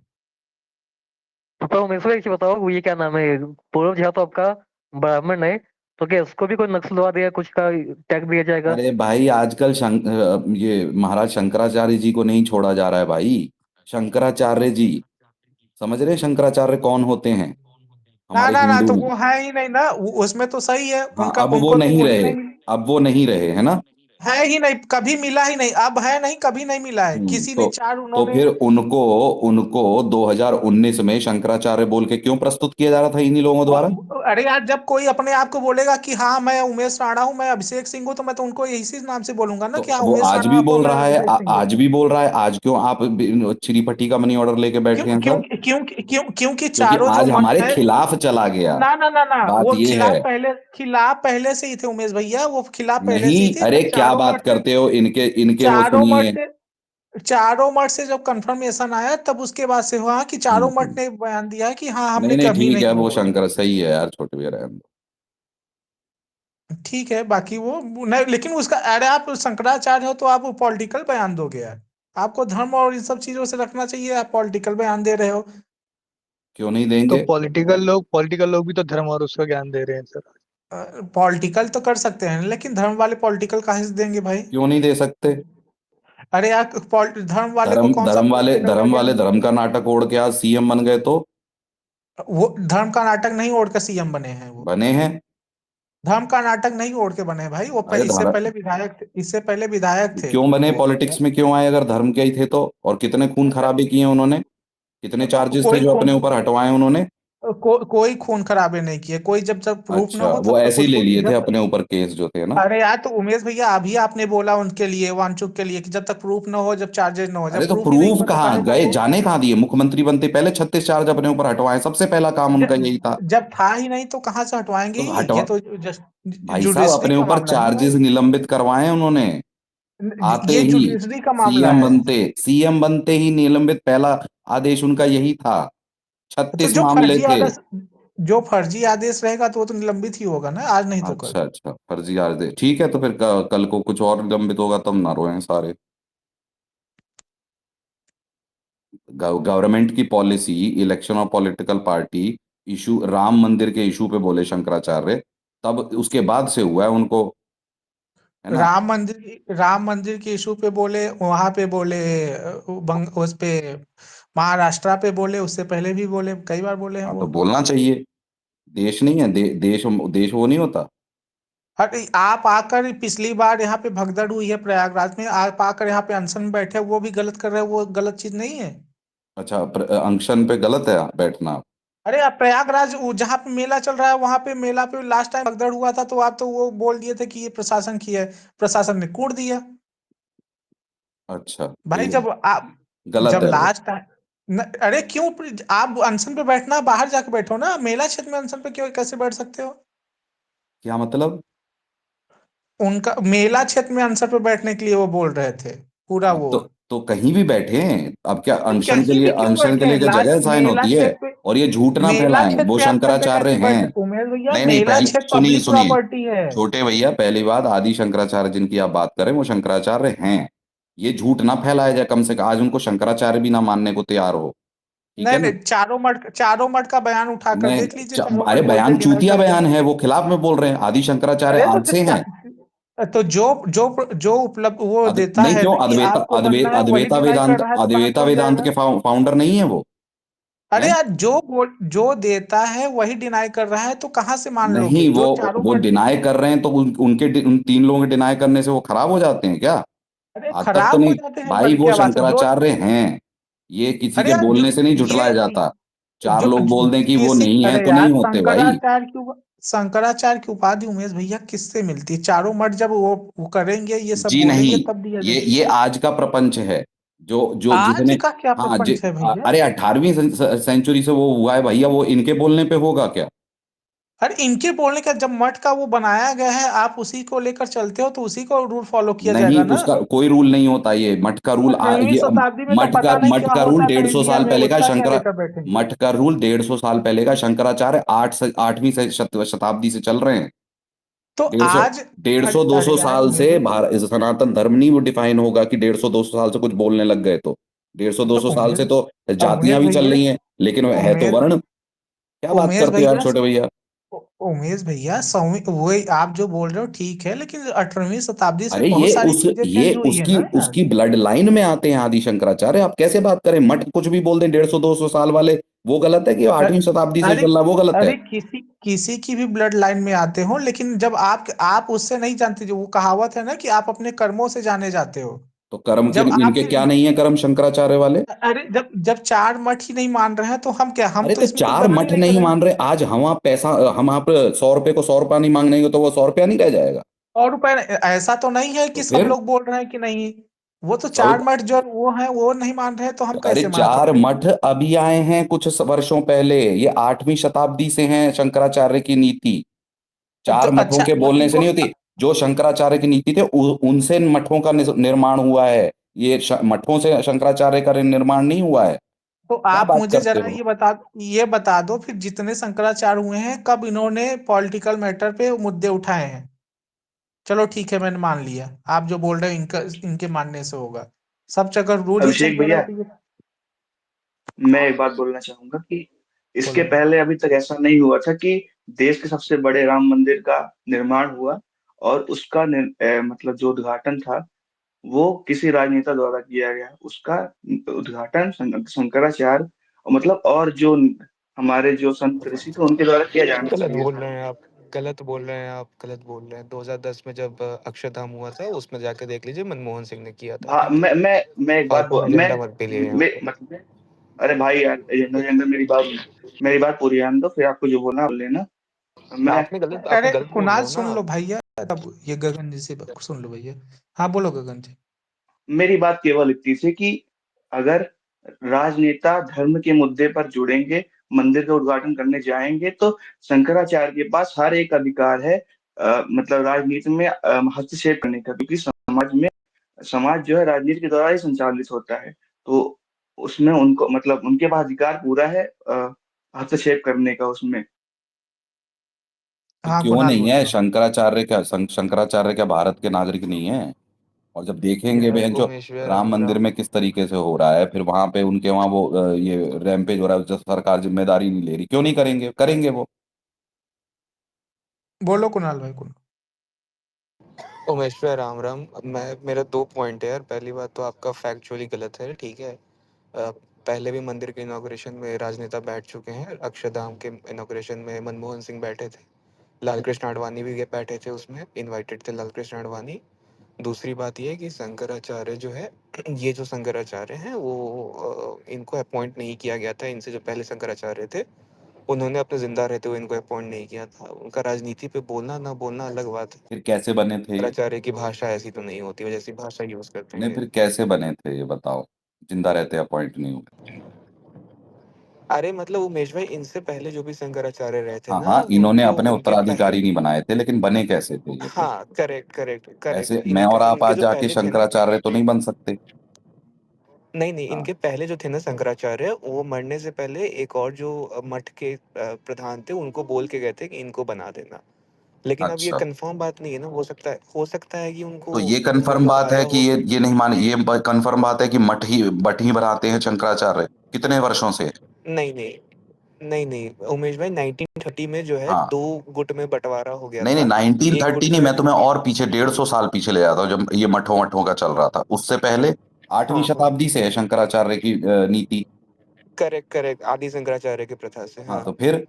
तो उमेश भाई एक चीज बताओ, वो ये क्या नाम है, पूर्व झा तो आपका ब्राह्मण है, तो क्या उसको भी कोई नक्सलवाद या कुछ का टैग दिया जाएगा? अरे भाई, आजकल ये महाराज शंकराचार्य जी को नहीं छोड़ा जा रहा है भाई। शंकराचार्य जी, समझ रहे हैं शंकराचार्य कौन होते हैं? ना हमारे ना ना, हिंदू। तो वो है ही नहीं ना, उसमें तो सही है, हाँ, उनका अब वो उनको तो नहीं वो ही रहे। नहीं मिली। अब वो नहीं रहे, है ना? है ही नहीं, कभी मिला ही नहीं, अब है नहीं, कभी नहीं मिला है किसी तो ने, चार तो उन्होंने। फिर उनको उनको 2019 में शंकराचार्य बोल के क्यों प्रस्तुत किया जा रहा था इन्हीं लोगों द्वारा? अरे यार, जब कोई अपने आप को बोलेगा कि हाँ मैं उमेश राणा हूँ, मैं अभिषेक सिंह हूँ, तो मैं तो उनको इसी नाम से बोलूंगा ना तो कि हाँ वो उमेश आज राणा भी आप हो, बोल मैं रहा है, अभिषेक सिंह हूँ। आज भी बोल रहा है। आज क्यों आप चिरीपट्टी का मनी ऑर्डर लेके क्यों बैठे हैं क्यों सर? क्यों क्यों क्योंकि क्योंकि चारों जो आज मठ हमारे है। खिलाफ चला गया। ना ना ना ना, बात वो ये है। खिलाफ पहले से ही थे उमेश भैया, वो खिलाफ पहले से ही नहीं, थे, अरे जब क्या बात करते हो, इनके इनके वो चारों मठ सुनिए। से चारों मठ से जब कंफर्मेशन आया, तब उसके बाद से हुआ कि चारों मठ ने बयान दिया है कि हाँ नहीं हमने नहीं, कभी ठीक है, नहीं वो बोला। शंकर सही है यार, छोटे भैया रहने दो। ठीक है, बाकी वो नहीं, लेकिन उसका, अरे आप शंकराचार्य हो तो आप पॉलिटिकल बयान दोगे यार, आपको धर्म और इन सब चीजों से रखना चाहिए, आप पॉलिटिकल बयान दे रहे हो। क्यों नहीं तो देंगे? पॉलिटिकल लोग भी तो धर्म और उसका ज्ञान दे रहे हैं सर। पॉलिटिकल तो कर सकते हैं, लेकिन धर्म वाले पॉलिटिकल कहाँ से देंगे भाई? क्यों नहीं दे सकते? अरे यार, धर्म वाले को कौन सा पॉलिटिकल कर दिया? धर्म का नाटक ओढ़ के आज सीएम बन गए तो वो धर्म का नाटक नहीं ओढ़ कर सीएम बने हैं, वो बने हैं। धर्म का नाटक नहीं ओढ़ के बने हैं भाई, वो अरे इससे पहले विधायक थे, इससे पहले विधायक थे क्यों बने? वो। पॉलिटिक्स में क्यों आए अगर धर्म के ही थे तो? और कितने खून खराबे किए उन्होंने? कितने चार्जेस थे कोई जो खून अपने ऊपर हटवाए उन्होंने? कोई खून खराबे नहीं किए, कोई जब तक प्रूफ ना अच्छा, हो वो तब तक ऐसे ही ले उसको लिए थे जब अपने ऊपर केस जो थे ना। अरे यार, तो उमेश भैया अभी आपने बोला उनके लिए, वांचुक के लिए, कि जब तक प्रूफ ना हो, जब चार्जेस ना हो, अरे जब तो प्रूफ ही नहीं प्रूफ हुआ तो कहाँ काहे गए? चार्जेस? जाने कहाँ दिए? मुख्यमंत्री बनते पहले 36 चार्ज अपने ऊपर हटवाए, सबसे पहला काम उनका यही था। जब था ही नहीं तो कहाँ से हटवाएंगे? तो ये हटवा तो जस्ट भाई साहब, जुडिशरी अपने का ऊपर मामला है ना चार्जेस भाई, निलंबित करवाए उन्होंने। आते ये ही जुडिशरी का मामला है। सीएम बनते ही निलंबित, पहला आदेश उनका यही था। तो 36 मामले थे। जो फर्जी आदेश रहेगा तो वो तो निलंबित ही होगा ना, आज नहीं तो कल। अच्छा अच्छा, फर्जी आदेश, ठीक है। तो फिर कल को कुछ और निलंबित होगा तब ना रोए सारे। गवर्नमेंट की policy, election of political party, issue Ram मंदिर के इशू पे बोले शंकराचार्य, तब उसके बाद से हुआ है उनको, है ना। राम मंदिर के इशू पे बोले, वहां पे बोले, उस पे महाराष्ट्र पे बोले, उससे पहले भी बोले, कई बार बोले हैं हाँ, तो वो। बोलना चाहिए। देश नहीं है, देश वो नहीं होता। अरे आप आकर पिछली बार यहाँ पे भगदड़ हुई है प्रयागराज में, आप आकर यहाँ पे अनशन में बैठे, वो भी गलत कर रहे हैं, वो गलत चीज नहीं है? अच्छा, अनशन पे गलत है बैठना? अरे आप प्रयागराज जहाँ पे मेला चल रहा है, वहां पे मेला पे लास्ट टाइम भगदड़ हुआ था, तो आप तो वो बोल दिए थे कि ये प्रशासन की है, प्रशासन ने कूट दिया। अच्छा, तो भाई ये जब आप गलत जब है वो। लास्ट टाइम, अरे क्यों? आप अनशन पे बैठना, बाहर जाके बैठो ना, मेला क्षेत्र में अनशन पे क्यों, कैसे बैठ सकते हो? क्या मतलब? उनका मेला क्षेत्र में अनशन पे बैठने के लिए वो बोल रहे थे, पूरा हाँ, वो। तो कहीं भी बैठे। अब क्या तो अनशन के कहीं लिए, भी क्यों बैठे? क्या लास्ट जगह साइन मेला होती है? क्षेत्र पे, और ये झूठ ना मेला फैलाएं, क्षेत्र वो पे अनशन पे शंकराचार्य कैसे बैठ हैं। सकते उमेश भैया? नहीं नहीं, मेला पहले क्षेत्र सुनिए पब्लिक सुनिए, प्रॉपर्टी है। छोटे भैया, पहली बात, आदि शंकराचार्य जिनकी आप बात करें वो शंकराचार्य हैं। ये झूठ ना फैलाया जाए, कम से कम आज उनको शंकराचार्य भी ना मानने को तैयार हो। ठीक नहीं है ना। नहीं, चारों मठ का बयान उठाकर नहीं, देख लीजिए, चारों अरे मठ बोलते बयान डिनाई चूतिया करते बयान हैं। है, वो खिलाफ में बोल रहे हैं। आदि शंकराचार्य अरे आज से हैं। तो जो उपलब्ध वो देता नहीं है क्यों? ना कि आपको बनना है, वही डिनाई कर रहा है, तो कहाँ से अद्वैता बन वेदांत जाएगा? के फाउंडर नहीं है वो? अरे हैं? यार, जो देता है वही डिनाई कर रहा है, तो कहाँ से मान लोगे? नहीं, जो चारों वो मठ के, डिनाई कर रहे हैं तो उन तीन लोगों के डिनाई करने से वो खराब हो जाते हैं क्या? अरे आज तक तो खराब हो नहीं। जाते हैं भाई वो क्या बात है? जो शंकराचार्य हैं। ये किसी अरे के यार, बोलने से नहीं ये झुठलाया जाता। चार जो, लोग बोल दें कि वो किसी, नहीं है अरे तो यार, नहीं होते भाई। शंकराचार्य की उपाधि उमेश भैया किससे मिलती है? चारों मठ जब वो करेंगे, ये सब जी नहीं, बोलेंगे, तब दिया जाए। ये आज का प्रपंच है। जो जो आज जिसने, का क्या हाँ प्रपंच है भैया? अरे 18वीं सेंचुरी से वो हुआ है भैया, वो इनके बोलने पे होगा क्या? अरे इनके बोलने का, जब मठ का वो बनाया गया है, आप उसी को लेकर चलते हो, तो उसी को रूल फॉलो किया नहीं, जाएगा ना। उसका कोई रूल नहीं होता। ये मठ का रूल, 18वीं ये शताब्दी में तो पता नहीं मठ क्या का रूल होता था 150 साल इंडिया में, पहले का उसका क्या शंकर लेकर बैठेंगे? मठ का रूल 150 साल पहले का, शंकराचार्य 8वीं शताब्दी से चल रहे हैं। तो 150, आज, 150 अरे 200 यार साल उमेश से भैया, भारत सनातन धर्म नहीं वो डिफाइन होगा कि 150 200 साल से कुछ बोलने लग गए तो। 150 तो 200 साल से उमेश तो जातियां उमेश भी चल भैया रही हैं, लेकिन है तो उमेश वर्ण। क्या बात उमेश करते हो यार भैया छोटे भैया? उमेश भैया, सौवीं वही आप जो बोल रहे हो ठीक है, लेकिन 18वीं शताब्दी से अरे बहुत सारी चीजें चेंज हुई है ना यार। उसकी ब्लड लाइन में आते हैं आदि शंकराचार्य। आप कैसे बात करें? मठ कुछ भी बोल दें 150 200 साल वाले, वो गलत है कि अ- 8वीं शताब्दी से अरे चल रहा है वो गलत है? अरे किसी की भी ब्लड लाइन में आते हो, लेकिन जब आप उससे नहीं जानते, जो वो कहावत है ना कि आप अपने कर्मों से जाने जाते हो। तो कर्म के जब इनके आपके क्या नहीं है कर्म शंकराचार्य वाले? अरे जब जब चार मठ ही नहीं मान रहे हैं, तो हम क्या, हम अरे तो तो इसमें कुछ चार गलत ही मठ नहीं नहीं करें। मान रहे, आज हम आप पैसा, हम आप 100 रुपए को 100 रुपया नहीं मांगेंगे तो वो 100 रुपया नहीं रह जाएगा? और रुपए ऐसा तो नहीं है तो कि सब फिर लोग बोल रहे हैं कि नहीं, वो तो चार सब, मठ जो वो है वो नहीं मान रहे, तो हम अरे कैसे मान चार सकते मठ अभी आए हैं कुछ वर्षों पहले। ये 8वीं शताब्दी से हैं शंकराचार्य की नीति। हैं? तो चार मठों अच्छा, के बोलने से उनको, नहीं होती। जो शंकराचार्य की नीति थे उनसे मठों का निर्माण हुआ है। ये मठों से शंकराचार्य का निर्माण नहीं हुआ है। तो क्या आप बात मुझे करते जरा हो? ये बता दो फिर, जितने शंकराचार्य हुए हैं, कब इन्होंने पॉलिटिकल मैटर पे मुद्दे उठाए हैं? चलो ठीक है, मैंने मान लिया, आप जो बोल रहे हो इनका, इनके मानने से होगा। सब जगह रूल ही अभिषेक चलते भैया, रहती है। मैं एक बात बोलना चाहूंगा कि इसके बोलो बोलो। पहले अभी तक ऐसा नहीं हुआ था कि देश के सबसे बड़े राम मंदिर का निर्माण हुआ, और उसका मतलब जो उद्घाटन था वो किसी राजनेता द्वारा किया गया। उसका उद्घाटन शंकराचार्य, मतलब और जो हमारे जो संत ऋषि थे उनके द्वारा किया जाना गलत चाहिए बोल था। रहे हैं आप, गलत बोल रहे हैं आप, गलत बोल रहे हैं। 2010 में जब अक्षरधाम हुआ था उसमें जाके देख लीजिए, मनमोहन सिंह ने किया था, ठीक है? मैं एक बात फालतू एजेंडा मत पेलिए यहाँ पे। मतलब, अरे भाई यार, एजेंडा एजेंडा, मेरी बात पूरी आने दो, फिर आपको जो बोलना आप लेना। मैं आपने गलत, आप अरे गलत बोल रहे कुणाल हो ना सुन लो आप। भैया, तब ये गगन जी से सुन लो भैया। हाँ बोलो गगन जी। मेरी बात केवल इतनी थी कि अगर राजनेता धर्म के मुद्दे पर जुड़ेंगे, मंदिर का उद्घाटन करने जाएंगे, तो शंकराचार्य के पास हर एक अधिकार है मतलब राजनीति में हस्तक्षेप करने का, क्योंकि समाज जो है राजनीति के द्वारा ही संचालित होता है। तो उसमें उनको मतलब उनके पास अधिकार पूरा है हस्तक्षेप करने का उसमें। तो हाँ क्यों कुणाल नहीं बोलो। है? शंकराचार्य क्या भारत के नागरिक नहीं है? और जब देखेंगे यार बहन जो उमेश भैया, राम राम मंदिर राम। में किस तरीके से हो रहा है, फिर वहां पे उनके वहां वो ये रैम्पेज हो रहा है, जो सरकार जिम्मेदारी नहीं ले रही, क्यों नहीं करेंगे? करेंगे वो। बोलो कुणाल भाई कुणाल। उमेश भैया राम राम। मैं, मेरा 2 पॉइंट है यार। पहली बात तो आपका फैक्चुअली गलत है, ठीक है? पहले भी मंदिर के इनॉग्रेशन में राजनेता बैठ चुके हैं। अक्षरधाम के इनॉग्रेशन में मनमोहन सिंह बैठे थे, लाल कृष्ण आडवाणी भी बैठे थे, उसमें इनवाइटेड थे लाल कृष्ण आडवाणी। दूसरी बात ये है कि शंकराचार्य जो है, ये जो शंकराचार्य हैं वो इनको अपॉइंट नहीं किया गया था। इनसे जो पहले शंकराचार्य थे उन्होंने अपने जिंदा रहते हुए इनको अपॉइंट नहीं किया था। उनका राजनीति पे बोलना ना बोलना अलग बात है। फिर कैसे बने थे ये? शंकराचार्य की भाषा ऐसी तो नहीं होती, वो जैसी भाषा यूज करते हैं नहीं, ये। फिर कैसे बने थे ये बताओ, जिंदा रहते अपॉइंट नहीं हुए? अरे मतलब उमेश भाई, इनसे पहले जो भी शंकराचार्य रहे थे हाँ ना, हाँ, इन्होंने उनको अपने उनके उत्तराधिकारी पहले। नहीं बनाए थे, लेकिन बने कैसे थे ये फिर? हाँ करेक्ट करेक्ट ऐसे करेक्ट। मैं इनका, और आप इनके आज जो जाके पहले थे ना, शंकराचार्य तो नहीं बन सकते। नहीं नहीं, हाँ। इनके पहले जो थे ना शंकराचार्य, वो मरने से पहले एक और जो मठ के प्रधान थे उनको बोल के गए थे कि इनको बना देना। लेकिन अब ये अच्छा, कंफर्म बात नहीं है ना, हो सकता है कि तो उनको ये कंफर्म मतलब बात है आया कि हो कि। ये नहीं माने, ये कंफर्म बात है कि मठ ही बनाते हैं शंकराचार्य कितने वर्षों से? नहीं नहीं नहीं नहीं उमेश भाई, 1930 में जो है हाँ। 2 गुट में बंटवारा हो गया नहीं नहीं, था। एक 1930 गुट नहीं, जो है। मैं तुम्हें और पीछे 150 साल पीछे ले जाता हूँ, जब ये मठों मठों का चल रहा था उससे पहले। आठवीं हाँ हाँ शताब्दी से है शंकराचार्य की नीति। करेक्ट करेक्ट, आदि शंकराचार्य की प्रथा से, हाँ, हाँ। तो फिर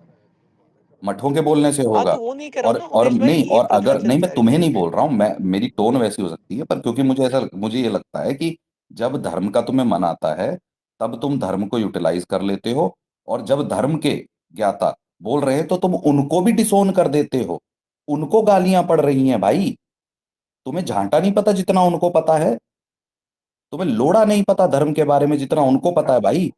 मठों के बोलने से हाँ होगा। तो वो नहीं कर रहा हूँ ना और उमेश भाई, नहीं, ये और प्रथा अगर नहीं, चलता मैं आ रही तुम्हें है। नहीं बोल रहा हूँ, मैं मेरी टोन वैसी हो सकती है, पर क्योंकि मुझे ये लगता है कि जब धर्म का तुम्हें मन आता है तब तुम धर्म को यूटिलाइज कर लेते हो, और जब धर्म के ज्ञाता बोल रहे हैं तो तुम उनको भी डिसोन कर देते हो। उनको गालियां पड़ रही हैं भाई। तुम्हें झांटा नहीं पता जितना उनको पता है। तुम्हें लोड़ा नहीं पता धर्म के बारे में जितना उनको पता है भाई।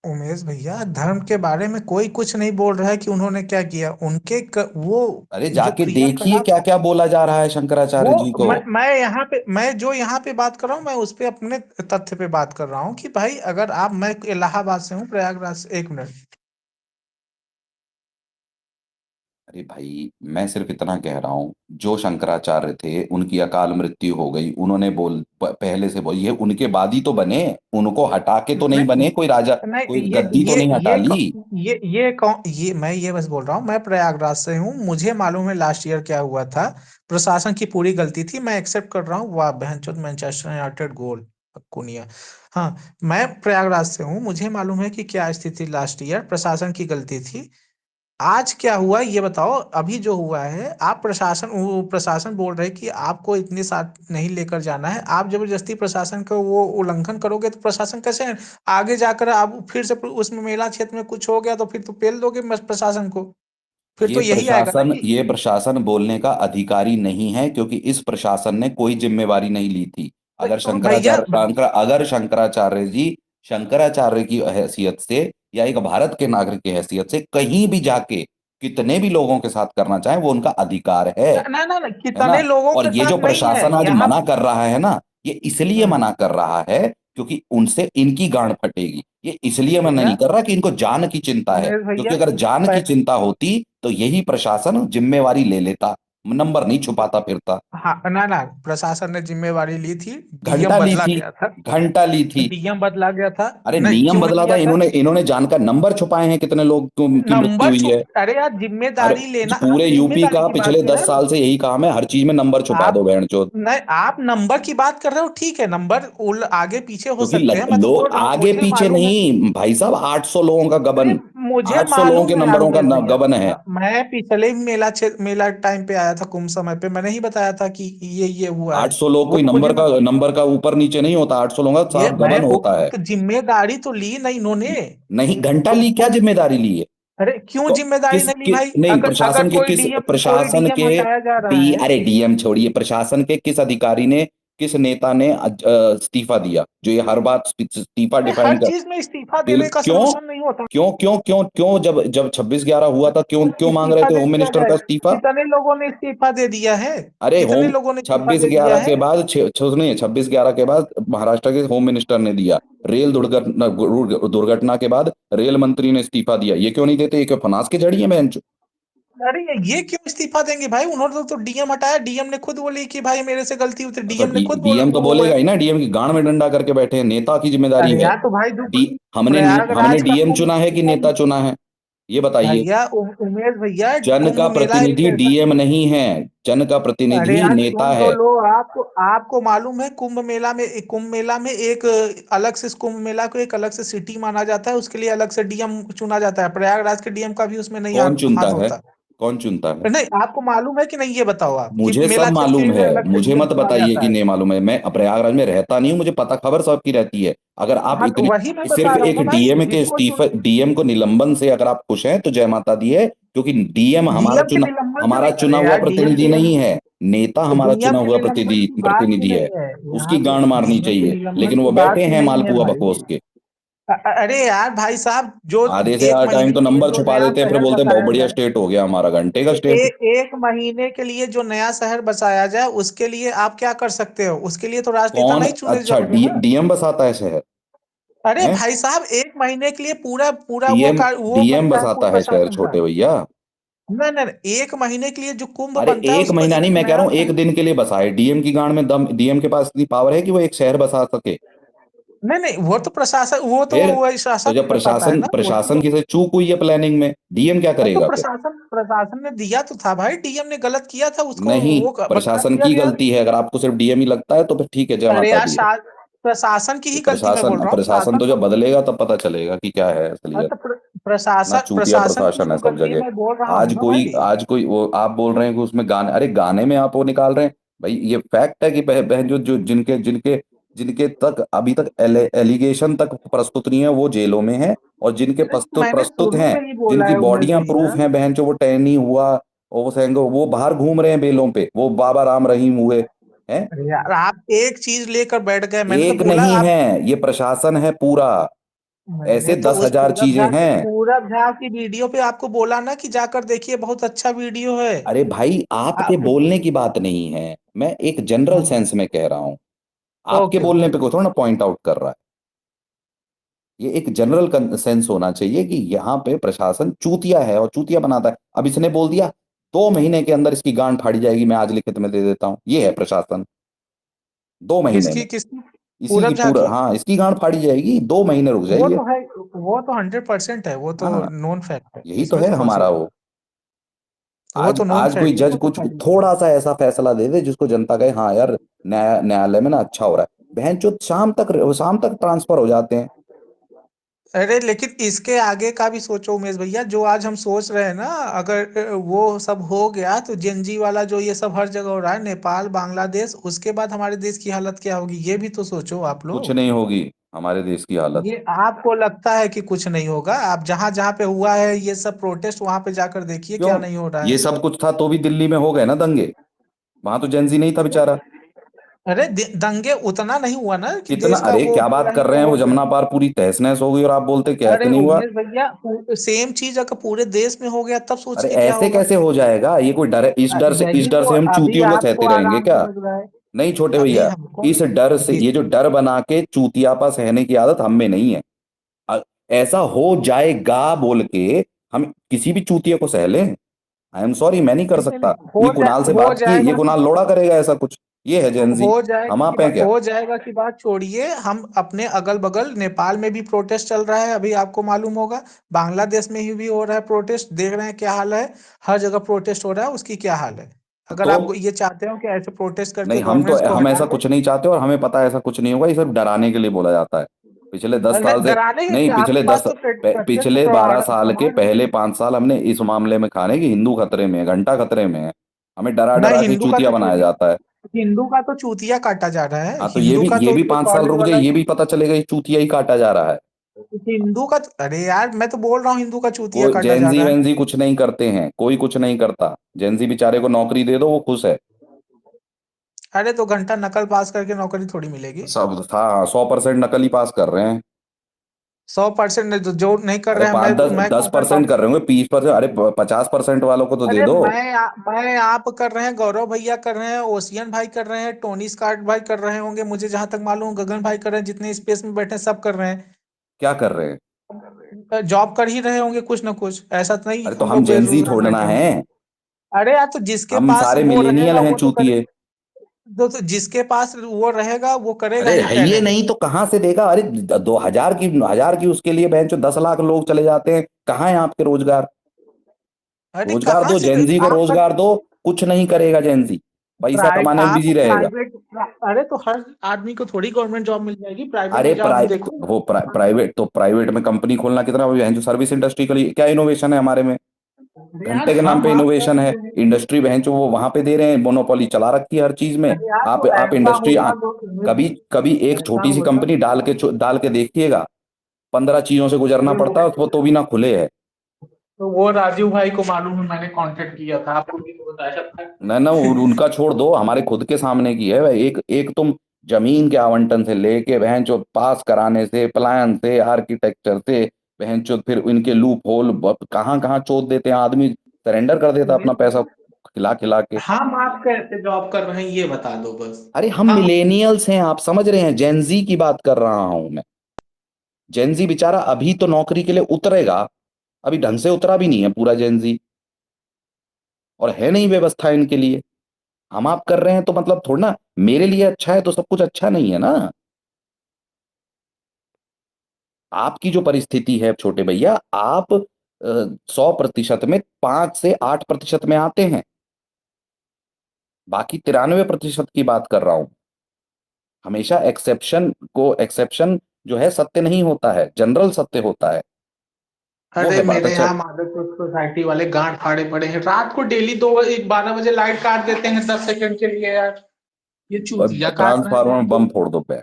उमेश भैया, धर्म के बारे में कोई कुछ नहीं बोल रहा है कि उन्होंने क्या किया। वो अरे जो जाके देखिए क्रियाकलाप, क्या क्या बोला जा रहा है वो शंकराचार्य जी को। मैं जो यहाँ पे बात कर रहा हूँ, मैं उस पे अपने तथ्य पे बात कर रहा हूँ कि भाई अगर आप, मैं इलाहाबाद से हूँ, प्रयागराज से। 1 मिनट। अरे भाई, मैं सिर्फ इतना कह रहा हूँ, जो शंकराचार्य थे उनकी अकाल मृत्यु हो गई, उन्होंने पहले से बोल, ये उनके बाद ही तो बने। उनको हटा के तो नहीं नहीं बने, कोई राजा नहीं, कोई गद्दी तो नहीं हटा ली। ये कौन, ये मैं ये बस बोल रहा हूँ, मैं प्रयागराज से हूँ, मुझे मालूम है लास्ट ईयर क्या हुआ था। प्रशासन की पूरी गलती थी, मैं एक्सेप्ट कर रहा हूँ। वाह बहनचोद, मैनचेस्टर यूनाइटेड गोल, कुनिया। हाँ, मैं प्रयागराज से हूँ, मुझे मालूम है कि क्या स्थिति लास्ट ईयर, प्रशासन की गलती थी। आज क्या हुआ ये बताओ। अभी जो हुआ है, आप प्रशासन बोल रहे कि आपको इतने साथ नहीं लेकर जाना है, आप जबरदस्ती प्रशासन का वो उल्लंघन करोगे तो प्रशासन कैसे आगे जाकर आप फिर से उसमें मेला क्षेत्र में कुछ हो गया तो फिर तो पेल दोगे प्रशासन को। फिर तो यही आएगा ना कि ये प्रशासन बोलने का अधिकारी नहीं है, क्योंकि इस प्रशासन ने कोई जिम्मेवारी नहीं ली थी। भैया, अगर शंकराचार्य की हैसियत से या एक भारत के नागरिक की हैसियत से कहीं भी जाके कितने भी लोगों के साथ करना चाहे, वो उनका अधिकार ना ना ना, है ना? कितने लोगों और के ये जो साथ नहीं है प्रशासन आज यहाँ। मना कर रहा है ना, ये इसलिए हम्म, मना कर रहा है क्योंकि उनसे इनकी गांड फटेगी। ये इसलिए मना भैया, नहीं कर रहा कि इनको जान की चिंता है, उमेश क्योंकि भैया, अगर जान की चिंता होती तो यही प्रशासन जिम्मेवारी ले लेता। नंबर नहीं छुपाता फिरता। हाँ ना ना, प्रशासन ने जिम्मेवारी ली थी, डीएम घंटा ली बदला थी, गया था, घंटा ली थी। डीएम बदला गया था। अरे नहीं, नियम क्यों बदला था, लिया था? इन्होंने जानकर नंबर छुपाए हैं, कितने लोग की मृत्यु नंबर हुई है। अरे यार, अरे जिम्मेदारी लेना, आप पूरे यूपी जिम्मेदारी का की बात पिछले कर 10 रहे हो। साल से यही काम है, हर चीज में नंबर छुपा आप दो बहनचोद। नहीं, आप नंबर की बात कर रहे हो, ठीक है, नंबर आगे पीछे हो क्योंकि सकते हैं, मैं तो लोग बोल रहा हूँ, आगे मुझे पीछे मालूम है। नहीं भाई साहब, 800 लोगों का अरे गबन, मुझे 800 लोगों के मालूम है यार नंबरों का उमेश भैया, गबन है। मैं पिछले मेला टाइम पे आया था, कुंभ समय पे, मैंने ही बताया था कि ये हुआ है। 800 लोग वो कोई तो मुझे नंबर का ऊपर नीचे नहीं होता, 800 लोगों का ये साफ मैं गबन होता है। तो जिम्मेदारी तो ली नहीं इन्होंने। नहीं, घंटा तो ली, क्या जिम्मेदारी ली है? अरे क्यों तो जिम्मेदारी नहीं ली भाई? नहीं, अगर अगर प्रशासन के हटाया जा रहा है। अरे डीएम छोड़िए, प्रशासन के किस अधिकारी ने, किस नेता ने इस्तीफा दिया, जो ये हर बात इस्तीफा अरे हर डिफाइन कर। चीज में इस्तीफा बिल देने का क्यों सोल्यूशन नहीं होता। क्यों जब 26/11 हुआ था, क्यों मांग रहे इस्तीफा थे दे होम दिया मिनिस्टर जाए, का इस्तीफा? कितने लोगों ने इस्तीफा दे दिया है? अरे कितने होम लोगों ने इस्तीफा छब्बीस दे दिया ग्यारह है? के बाद सुनिए, 26/11 के बाद महाराष्ट्र के होम मिनिस्टर ने दिया, रेल दुर्घटना के बाद रेल मंत्री ने इस्तीफा दिया, ये क्यों नहीं देते? ये क्यों फनास के जड़ी है बहन? अरे ये क्यों इस्तीफा देंगे भाई? उन्होंने तो डीएम हटाया, डीएम ने खुद बोली कि भाई मेरे से गलती हुई थी, तो डीएम ने खुद डीएम तो वो है। बोलेगा ही ना, डीएम की गांड में डंडा करके बैठे हैं, नेता की जिम्मेदारी अरे है। यार तो भाई डी हमने प्रयागराज का डीएम कुंभ, चुना है कि नेता चुना है? ये बताइए। भैया उमेश भैया, जन कुंभ का मेला एक प्रतिनिधि ऐसा। डीएम नहीं है, जन का अरे प्रतिनिधि यार नेता सुन तो है। लो, आपको आपको मालूम है, कुंभ मेला में एक अलग से, कुंभ मेला को एक अलग से सिटी माना जाता है, उसके लिए अलग से डीएम चुना जाता है, प्रयागराज के डीएम का भी उसमें नहीं कौन चुनता हाथ है? होता। कौन चुनता है? नहीं, आपको मालूम है कि नहीं, ये बताओ आप, कि मुझे सब मेला क्षेत्र के मालूम लिए है, अलग से मुझे डीएम मत चुना बताइए जाता कि है। नहीं मालूम है, मैं प्रयागराज में रहता नहीं हूँ, मुझे पता खबर सबकी रहती है। अगर आप हाँ तो इतनी वही मैं बता सिर्फ रहा हूँ एक ना भाई, डीएम के जिसको जो इस्तीफे, डीएम को निलंबन से अगर आप खुश हैं तो जय माता दी है, क्योंकि डीएम डीएम के निलंबन से हमारा नहीं, चुना अरे हुआ यार डीएम प्रतिनिधि के नहीं है, नेता हमारा चुना डीएम के हुआ निलंबन की बात ही प्रतिनिधि नहीं है। है उसकी यहाँ पे, गांड मारनी डीएम के चाहिए, निलंबन लेकिन की वो बैठे बात ही हैं नहीं है मालपुआ भाई। बकोस के। अरे यार भाई साहब, जो आधे से एक ज्यादा टाइम महीने तो के लिए नंबर जो छुपा नया देते हैं, फिर शहर बोलते हैं बहुत बसाया बढ़िया जाए, स्टेट हो गया हमारा, घंटे का स्टेट। एक महीने के लिए जो नया शहर बसाया जाए, उसके लिए आप क्या कर सकते हो? उसके लिए तो राजनेता कौन? नहीं चुने अच्छा, जाओगे ना। डीएम बसाता है शहर? अरे है? भाई साहब, एक महीने के लिए पूरा पूरा डीएम वो डीएम बनता है, बसाता पूरा है शहर, प्रशासन का। छोटे भैया। नहीं नहीं नहीं, एक महीने के लिए जो कुंभ अरे बनता है, एक उस पर महीना नहीं, एक मैं कह नया रहा हूँ एक दिन के लिए बसाए, डीएम की गांड में दम, डीएम के पास इतनी पावर है कि वो एक शहर बसा सके? नहीं नहीं, वो तो प्रशासन, वो तो फिर वही तो शासन जब बताता है ना, वो प्रशासन तो। की से चूक हुई है प्लानिंग में, डीएम क्या तो करेगा फिर? प्रशासन ने दिया तो था भाई, डीएम ने गलत किया था, उसको नहीं, वो बदला प्रशासन दिया की गया। गलती है, अगर आपको सिर्फ डीएम ही लगता है तो फिर ठीक है, जय अरे माता यार दी है। प्रशासन की ये ही गलती मैं बोल रहा हूँ, प्रशासन शासन तो तो। जब बदलेगा तब पता चलेगा कि क्या है हाँ असलियत। तो ना प्रशासन चूतिया प्रशासन की प्रशासन जो है सब गलती जगह। मैं बोल रहा हूँ ना भाई। आज कोई वो आप बोल रहे हैं कि उसमें गाने, अरे गाने में आप वो निकाल रहे हैं। भाई ये फैक्ट है कि बहन जो जिनके जिनके जिनके तक अभी तक एलिगेशन तक प्रस्तुत नहीं है वो जेलों में है, और जिनके अरे मैंने प्रस्तुत शुरू हैं, में ही बोला जिनकी है उमेश बॉडियां भैया। प्रूफ हैं बहन, जो वो टैनी हुआ और वो सेंगो, वो बाहर घूम रहे हैं बेलों पे, वो बाबा राम रहीम हुए हैं। अरे यार, आप एक चीज लेकर बैठ गए, मैंने तो एक बोला नहीं आप। है, ये प्रशासन है पूरा, मैंने ऐसे तो उस 10,000 चीजें हैं। पूरब झा की वीडियो पे आपको बोला ना कि जाकर देखिए, बहुत अच्छा वीडियो है। अरे भाई, आपके आप बोलने की बात नहीं है, मैं एक जनरल सेंस में कह रहा हूं। आपके ओके बोलने ओके पे कोई थोड़ा ना पॉइंट आउट कर रहा है। ये एक जनरल सेंस होना चाहिए कि यहाँ पे प्रशासन चूतिया है और चूतिया बनाता है। अब इसने बोल दिया 2 महीने के अंदर इसकी गांड फाड़ी जाएगी, मैं आज लिखित में दे देता हूँ, ये है प्रशासन। 2 महीने में किसकी? इसी की पूरब झा पूरा, की? हाँ, इसकी गांड फाड़ी जाएगी, 2 महीने रुक वो जाइए। तो है, वो तो 100% है, वो तो हाँ, नोन फैक्ट है, यही तो इसमें है तो कौन सी हमारा बात। वो। वो तो नोन आज कोई फैक्ट है, जज वो तो कुछ पहले से। थोड़ा सा ऐसा फैसला दे दे जिसको जनता कहे हाँ यार, न्यायालय में ना अच्छा हो रहा है, बहन चो शाम तक ट्रांसफर हो जाते हैं। अरे लेकिन इसके आगे का भी सोचो उमेश भैया, जो आज हम सोच रहे हैं ना, अगर वो सब हो गया तो जेनजी वाला जो ये सब हर जगह हो रहा है, नेपाल बांग्लादेश, उसके बाद हमारे देश की हालत क्या होगी, ये भी तो सोचो आप कुछ लोग। नहीं होगी हमारे देश की हालत। ये आपको लगता है कि कुछ नहीं होगा? आप जहां जहां पे हुआ है ये सब प्रोटेस्ट, वहां पे जाकर देखिए क्यों? क्या नहीं हो रहा ये है। सब कुछ था तो भी दिल्ली में हो गए ना दंगे, वहां तो जेंजी नहीं था बेचारा। अरे दंगे उतना नहीं हुआ ना कि कितना? देश का अरे वो क्या बात कहीं कर पे रहे हैं, हो वो गया। जमुना पार पूरी तहस नहस हो गई और आप बोलते कैसे अरे नहीं हुआ? उमेश भैया, सेम चीज अगर पूरे देश में हो गया तब अरे सोचिए क्या ऐसे होगा। कैसे हो जाएगा? ये कोई डर है? इस यही डर तो से हम अभी चूतियों को आपको सहते रहेंगे आराम क्या? समझ रहा है। नहीं छोटे अभी भैया, हमको इस डर से, जी ये जो डर बना के चूतियापा सहने की आदत हम में नहीं है। अ- ऐसा हो जाएगा बोल के हम किसी भी चूतिया को सह लें? आई एम सॉरी, मैं नहीं कर नहीं सकता। नहीं, ये कुणाल से हो बात की, ये जाएगा कुणाल लोड़ा करेगा ऐसा कुछ? ये है जेनजी? हो जाएगा हम की आप हैं क्या? हो जाएगा की बात छोड़िए। हम अपने अगल बगल नेपाल में भी प्रोटेस्ट चल रहा है, अभी आपको मालूम होगा। बांग्लादेश में भी हो रहा है प्रोटेस्ट, देख रहे हैं क्या हाल है। हर जगह प्रोटेस्ट हो रहा है, उसकी क्या हाल है। अगर आप तो ये चाहते हो कि ऐसे प्रोटेस्ट करके नहीं, गवर्नमेंट को हम हटा ऐसा दे। कुछ नहीं चाहते, और हमें पता है ऐसा कुछ नहीं होगा। ये सिर्फ डराने के लिए बोला जाता है। पिछले 10 साल से डराने के नहीं, क्या, पिछले आपके पास तो प्रत्यक्ष पिछले 12 साल के प्रमाण है। पहले 5 साल हमने इस मामले में खाने की हिंदू खतरे में है, घंटा खतरे में है। हमें डरा नहीं, डरा के चूतिया बनाया जाता है। हिंदू का तो चूतिया काटा जा रहा है, हाँ, तो हिंदू का ये तो भी 5 साल कॉलेज रुक जाए, वाला। ये भी पता चलेगा ये चूतिया ही काटा जा रहा है। हिंदू का अरे यार, मैं तो बोल रहा हूँ हिंदू का चूतिया कोई काटा जा जेंजी रहा है। वेंजी कुछ नहीं करते हैं, कोई कुछ नहीं करता। जेंजी बेचारे को नौकरी दे दो, वो खुश है। अरे तो घंटा नकल पास करके नौकरी थोड़ी मिलेगी। सब हाँ, 100% नकल ही पास कर रहे हैं। 100% जो नहीं कर अरे रहे हैं, पाँच दस मैं दस क्यों कर परसेंट पाऊँ। कर रहे होंगे, 20%, अरे 50% वालों को तो दे अरे दो। मैं आप कर रहे हैं, गौरव भैया कर रहे हैं, ओशियन भाई कर रहे हैं, टोनी स्कॉट भाई कर रहे होंगे, मुझे जहां तक मालूम, गगन भाई कर रहे हैं, जितने स्पेस में बैठे हैं सब कर रहे क्या कर रहे हैं? हैं। जॉब कर ही रहे होंगे कुछ ना कुछ, ऐसा तो नहीं अरे तो हम हम लोग जेंजी बेरोजगार थोड़ना बैठे है, हैं। अरे यार, तो जिसके हम पास सारे वो मिलेनियल रहेगा हैं वो तो करे। चूतिए। तो जिसके पास वो रहेगा वो करेगा अरे ही है ये टैलेंट। नहीं तो कहाँ से देगा? अरे 2,000 की उसके लिए बहन चो 10 लाख लोग चले जाते हैं, कहाँ है आपके रोजगार? अरे रोजगार कहाँ दो, से जेंजी को आपका रोजगार दो। कुछ नहीं करेगा जेंजी, पैसा कमाने में आप बिजी रहेगा। प्राइवेट। अरे तो हर आदमी को थोड़ी गवर्नमेंट जॉब मिल जाएगी, प्राइवेट अरे में जॉब देखो। प्राइवेट तो प्राइवेट में कंपनी खोलना कितना बहन जो सर्विस इंडस्ट्री के लिए क्या इनोवेशन है हमारे में? अरे यार, घंटे के नाम हम पे आप इनोवेशन है। कहते हैं। इंडस्ट्री बहन चो वो वहां पे दे रहे हैं, मोनोपोली चला रखी है हर चीज में। अरे यार, तो आप ऐसा इंडस्ट्री होता तो कभी कभी एक ऐसा छोटी सी होता। कंपनी डाल के देखिएगा, 15 चीजों से गुजरना पड़ता है उसको, तो भी ना खुले है। तो वो राजू भाई को मालूम है, मैंने कांटेक्ट किया था, आपको भी तो बताया था। ना ना, उनका छोड़ दो, हमारे खुद के सामने की है। एक एक तुम जमीन के आवंटन से लेके बहन चो पास कराने से, प्लान से, आर्किटेक्चर से, बहन चो फिर इनके लूप होल कहाँ कहाँ चोद देते हैं। आदमी सरेंडर कर देता अपना पैसा खिला खिला के। हम आप कैसे जॉब कर रहे हैं ये बता दो बस। अरे हम हम मिलेनियल्स हैं, आप समझ रहे हैं? जेंजी की बात कर रहा हूं मैं। जेंजी बेचारा अभी तो नौकरी के लिए उतरेगा, अभी ढंग से उतरा भी नहीं है पूरा जेंजी, और है नहीं व्यवस्था इनके लिए। हम आप कर रहे हैं तो मतलब थोड़ा ना मेरे लिए अच्छा है तो सब कुछ अच्छा नहीं है ना। आपकी जो परिस्थिति है छोटे भैया, आप 100% में 5 से 8% में आते हैं, बाकी 93% की बात कर रहा हूं। हमेशा एक्सेप्शन जो है सत्य नहीं होता है, जनरल सत्य होता है। वो अरे है बात। मेरे अच्छा, यहाँ माधवपुर सोसाइटी वाले गांठ फाड़े पड़े हैं, रात को डेली 12 बजे लाइट काट देते हैं 10 सेकंड के लिए यार। ये चूतिया काट रहे हैं ट्रांसफार्मर में दिन को। बम फोड़ दो पे।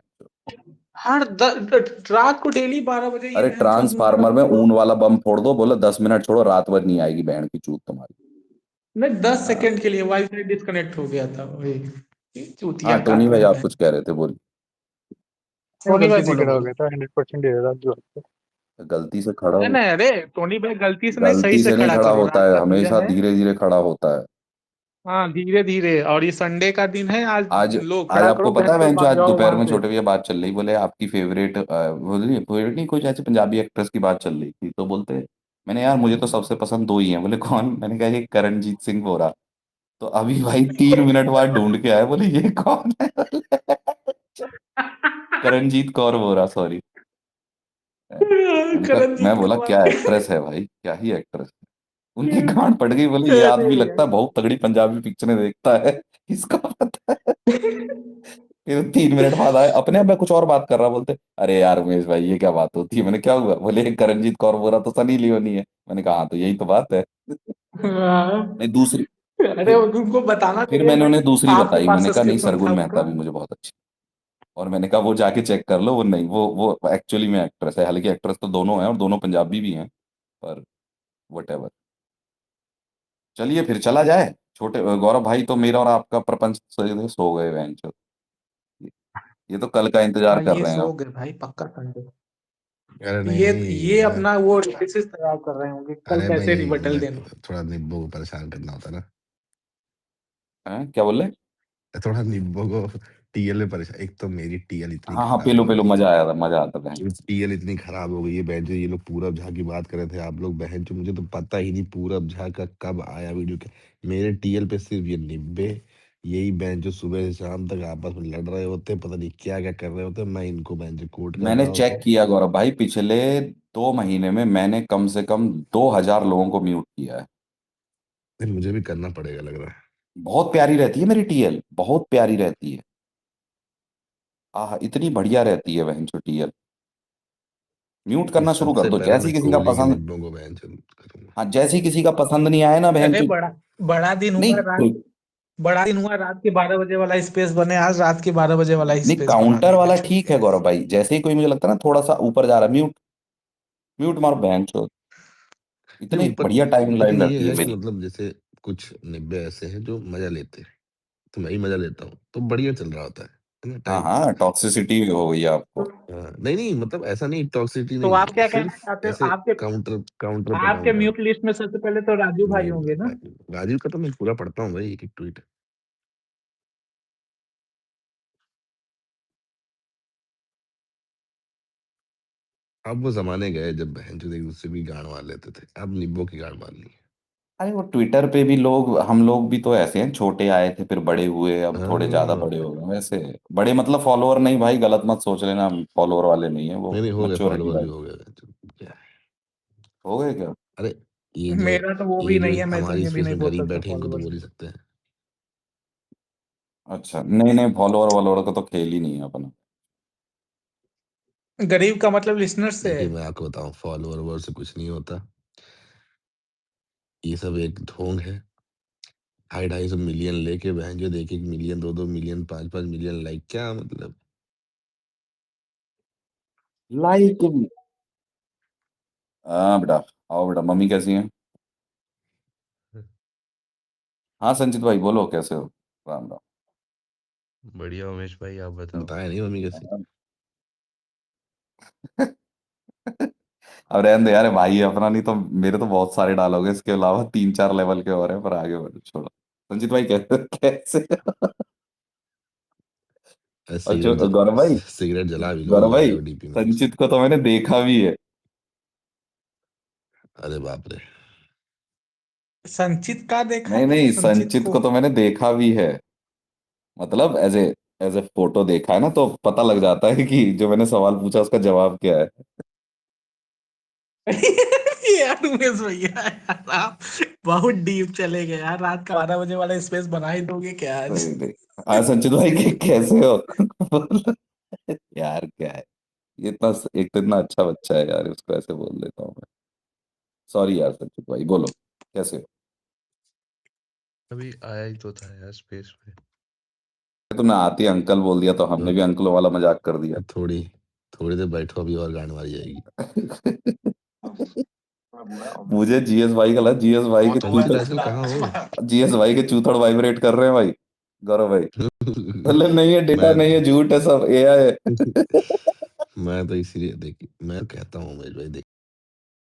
रात को डेली 12 बजे ये अरे बहन चौथ ट्रांसफार्मर में ऊन वाला बम फोड़ दो, बोलो 10 मिनट छोड़ो, रात भर नहीं आएगी बहन की चूत तुम्हारी। नहीं, 10 सेकंड हाँ के लिए वाईफाई डिस्कनेक्ट हो गया था वही। ये हाँ, चूतिया टोनी काट भाई रहे हैं आप बहन। कुछ कह रहे थे, बोलिए। टोनी भाई गलती से बोलो खड़ा हो बोलो। गया था 100% दे रहा था। गलती से खड़ा नहीं हो, नहीं, अरे टोनी भाई गलती से नहीं, सही गलती से से नहीं खड़ा खड़ा करो, होता रात है, का समय हमेशा है। धीरे धीरे खड़ा होता है। हाँ, धीरे धीरे, और ये संडे का दिन है आज। आज लो आज खड़ा आपको करो पता बहन है चो, बहन जो आज जाओ दोपहर वहां में पे। छोटे भैया बात चल रही, बोले आपकी फेवरेट बोलिए फेवरेट नहीं, कुछ ऐसे पंजाबी एक्ट्रेस की बात चल रही थी, तो बोलते मैंने यार मुझे तो सबसे पसंद दो ही हैं। बोले कौन? मैंने कहा ये करणजीत सिंह बोरा। तो अभी भाई 3 मिनट बाद ढूंढ के आए, बोले ये कौन है? करणजीत कौर बोरा, सॉरी। मैंने कहा, मैं करणजीत बोला कौर। क्या एक्ट्रेस है भाई, क्या ही एक्ट्रेस है। उनकी गांड पड़ गई, बोले ये अरे आदमी लगता यार। है बहुत तगड़ी पंजाबी पिक्चरें देखता है, इसका पता है। फिर 3 मिनट बाद आए, अपने आप में कुछ और बात कर रहा, बोलते अरे यार उमेश भाई ये क्या बात होती है? मैंने क्या हुआ? बोले करणजीत कौर बोरा तो सनी लियोनी है। मैंने कहा हाँ, तो यही तो बात है। हाँ। नहीं दूसरी, अरे फिर उनको बताना फिर चाहिए मैंने था उन्हें कि दूसरी आपके बताई, पास मैंने कहा नहीं, सब्सक्रिप्शन सरगुन था मेहता उनका। भी मुझे बहुत अच्छी। और मैंने कहा वो जाके चेक कर लो, वो नहीं, वो एक्चुअली में एक्ट्रेस है, हालांकि एक्ट्रेस तो दोनों हैं और दोनों पंजाबी भी हैं, पर वट। चलिए फिर चला जाए। छोटे गौरव भाई तो मेरा और आपका प्रपंच से सो गए वेंचर। ये तो कल का इंतजार हाँ, कर ये रहे हैं सो अब। गए भाई, पक्का संडे। अरे नहीं ये नहीं अपना वो एनालिसिस तैयार कर रहे होंगे कल अरे कैसे भाई रिबटल मतलब देना। थोड़ा निब्बो को परेशान करना होता है ना। हैं क्या बोल रहे? थोड़ा निब्बो को टीएल में परेशान, एक तो मेरी टीएल इतनी हाँ हाँ, खराब पेलो हो पेलो, गई मजा है, आया था, मजा आता था। टीएल इतनी खराब हो गई है बहन जो, ये लोग पूरब झा की बात कर रहे थे आप लोग, बहन जो मुझे तो पता ही नहीं पूरब झा का कब आया वीडियो के। मेरे टीएल पे सिर्फ ये निब्बे, यही बहन जो सुबह से शाम तक आपस में लड़ रहे होते, पता नहीं क्या क्या कर रहे होते, मैं इनको बहन जो कोट कर मैंने रहा होता चेक हूँ। किया गौरव भाई, पिछले 2 महीने में मैंने कम से कम 2000 लोगों को म्यूट किया है। नहीं, मुझे भी करना पड़ेगा लग रहा है। बहुत प्यारी रहती है मेरी टीएल, बहुत प्यारी रहती है। आह, इतनी बढ़िया रहती है बहन टीएल। म्यूट कि करना शुरू कर सबसे दो, पहले जैसी मैं किसी का कोहली के पसंद। निब्बों को बहन चल करूंगा। हाँ, जैसी किसी का पसंद नहीं आया ना बहन अरे बड़ा बड़ा दिन हुआ नहीं रात, बड़ा दिन हुआ, रात के 12 बजे वाला स्पेस बने, आज रात के 12 बजे वाला नहीं, स्पेस बना काउंटर देंगे, वाला ठीक ठीक है है। गौरव भाई, जैसे ही कोई मुझे लगता है ना थोड़ा सा ऊपर जा रहा है, म्यूट म्यूट मारो बहन चो। नहीं इतनी ऊपर, बढ़िया टाइम लाइन लेकिन ये रहती है है कि मेरी। मतलब जैसे कुछ निब्बे ऐसे हैं जो मजा लेते हैं, तो मैं ही मजा लेता हूँ, तो बढ़िया चल रहा होता है ना हाँ टाइम। हाँ, टॉक्सिसिटी हो गई है आपको। नहीं नहीं, मतलब ऐसा नहीं, टॉक्सिसिटी तो आप नहीं, क्या कहना सिर्फ चाहते हो? ऐसे आपके काउंटर काउंटर पे आपके काउंटर। म्यूट लिस्ट में सबसे पहले तो राजू भाई नहीं होंगे ना? राजीव का तो मैं पूरा पढ़ता हूँ भाई, एक एक ट्वीट। अब वो जमाने गए जब बहन चोद एक दूसरे की गाड़ मार लेते थे, अब निब्बों की गाड़ मारनी है। अरे वो ट्विटर पे भी लोग, हम लोग भी तो ऐसे हैं, छोटे आए थे फिर बड़े हुए, अब थोड़े ज्यादा हाँ, बड़े हो गए वैसे। बड़े मतलब फॉलोअर नहीं भाई, गलत मत सोच लेना, फॉलोअर वाले नहीं है वो, नहीं नहीं, हो गए मैच्योरिटी फॉलोवर भी वाले। हो गए बहन चोद, क्या है। हो गए क्या? अरे ये जो मेरा तो वो ये भी जो नहीं है, मैं तो हमारी ये भी स्पेस नहीं में बोल गरीब सकता बैठे हैं, इनको तो फॉलोअर्स। बोल ही सकते हैं। अच्छा, नहीं नहीं, फॉलोअर वॉलोअर का तो खेल ही नहीं है अपना। गरीब का मतलब लिसनर से देखिए है। मैं आपको बताऊं, फॉलोअर वॉलोअर से कुछ नहीं होता, ये सब एक ढोंग है। 250 मिलियन लेके बहन जो, 1 1 मिलियन 2 2 मिलियन 5 5 मिलियन लाइक, क्या मतलब। लाइक। हाँ बेटा, आओ बेटा, मम्मी कैसी हैं? हाँ संचित भाई बोलो, कैसे हो? राम राम। बढ़िया उमेश भाई, आप बताओ। बताया नहीं मम्मी कैसी। अब रहने दो यार, भाई है अपना, नहीं तो मेरे तो बहुत सारे डालोगे, इसके अलावा 3 4 लेवल के और हैं, पर आगे बढ़ो, छोड़ो। संजीत भाई कैसे कैसे? और गौरव भाई, सिगरेट जला भी लो, गौरव आ भाई, जाओ डीपी में। संचित को तो मैंने देखा भी है। अरे बाप रे। संचित का देखा नहीं था, नहीं, संचित संचित को? को तो मैंने देखा भी है, मतलब एज ए फोटो देखा है ना, तो पता लग जाता है कि जो मैंने सवाल पूछा उसका जवाब क्या है। यार उमेश भैया, यार आप बहुत डीप चले गए यार, रात का 12 बजे वाला स्पेस बना ही दोगे क्या आज? नहीं नहीं, हाँ संचित भाई कैसे हो? यार क्या है, ये इतना, एक तो इतना अच्छा बच्चा है यार, उसको ऐसे बोल देता हूँ मैं। सॉरी यार संचित भाई, बोलो कैसे हो? अभी आया ही तो था यार स्पेस में। तुमने आती अंकल बोल दिया तो हमने भी अंकलों वाला मजाक कर दिया। थोड़ी थोड़ी देर बैठो, अभी और गांड मारी जाएगी। मुझे जीएस भाई का लगा, जीएस भाई के संचित चूथड़, आजकल कहाँ हो? जीएस भाई के चूथड़ वाइब्रेट कर रहे हैं भाई, गौरव भाई। बोले नहीं है, डेटा मैं नहीं है, झूठ है सब, एआई है। मैं तो इसीलिए देखिए मैं कहता हूँ उमेश भाई,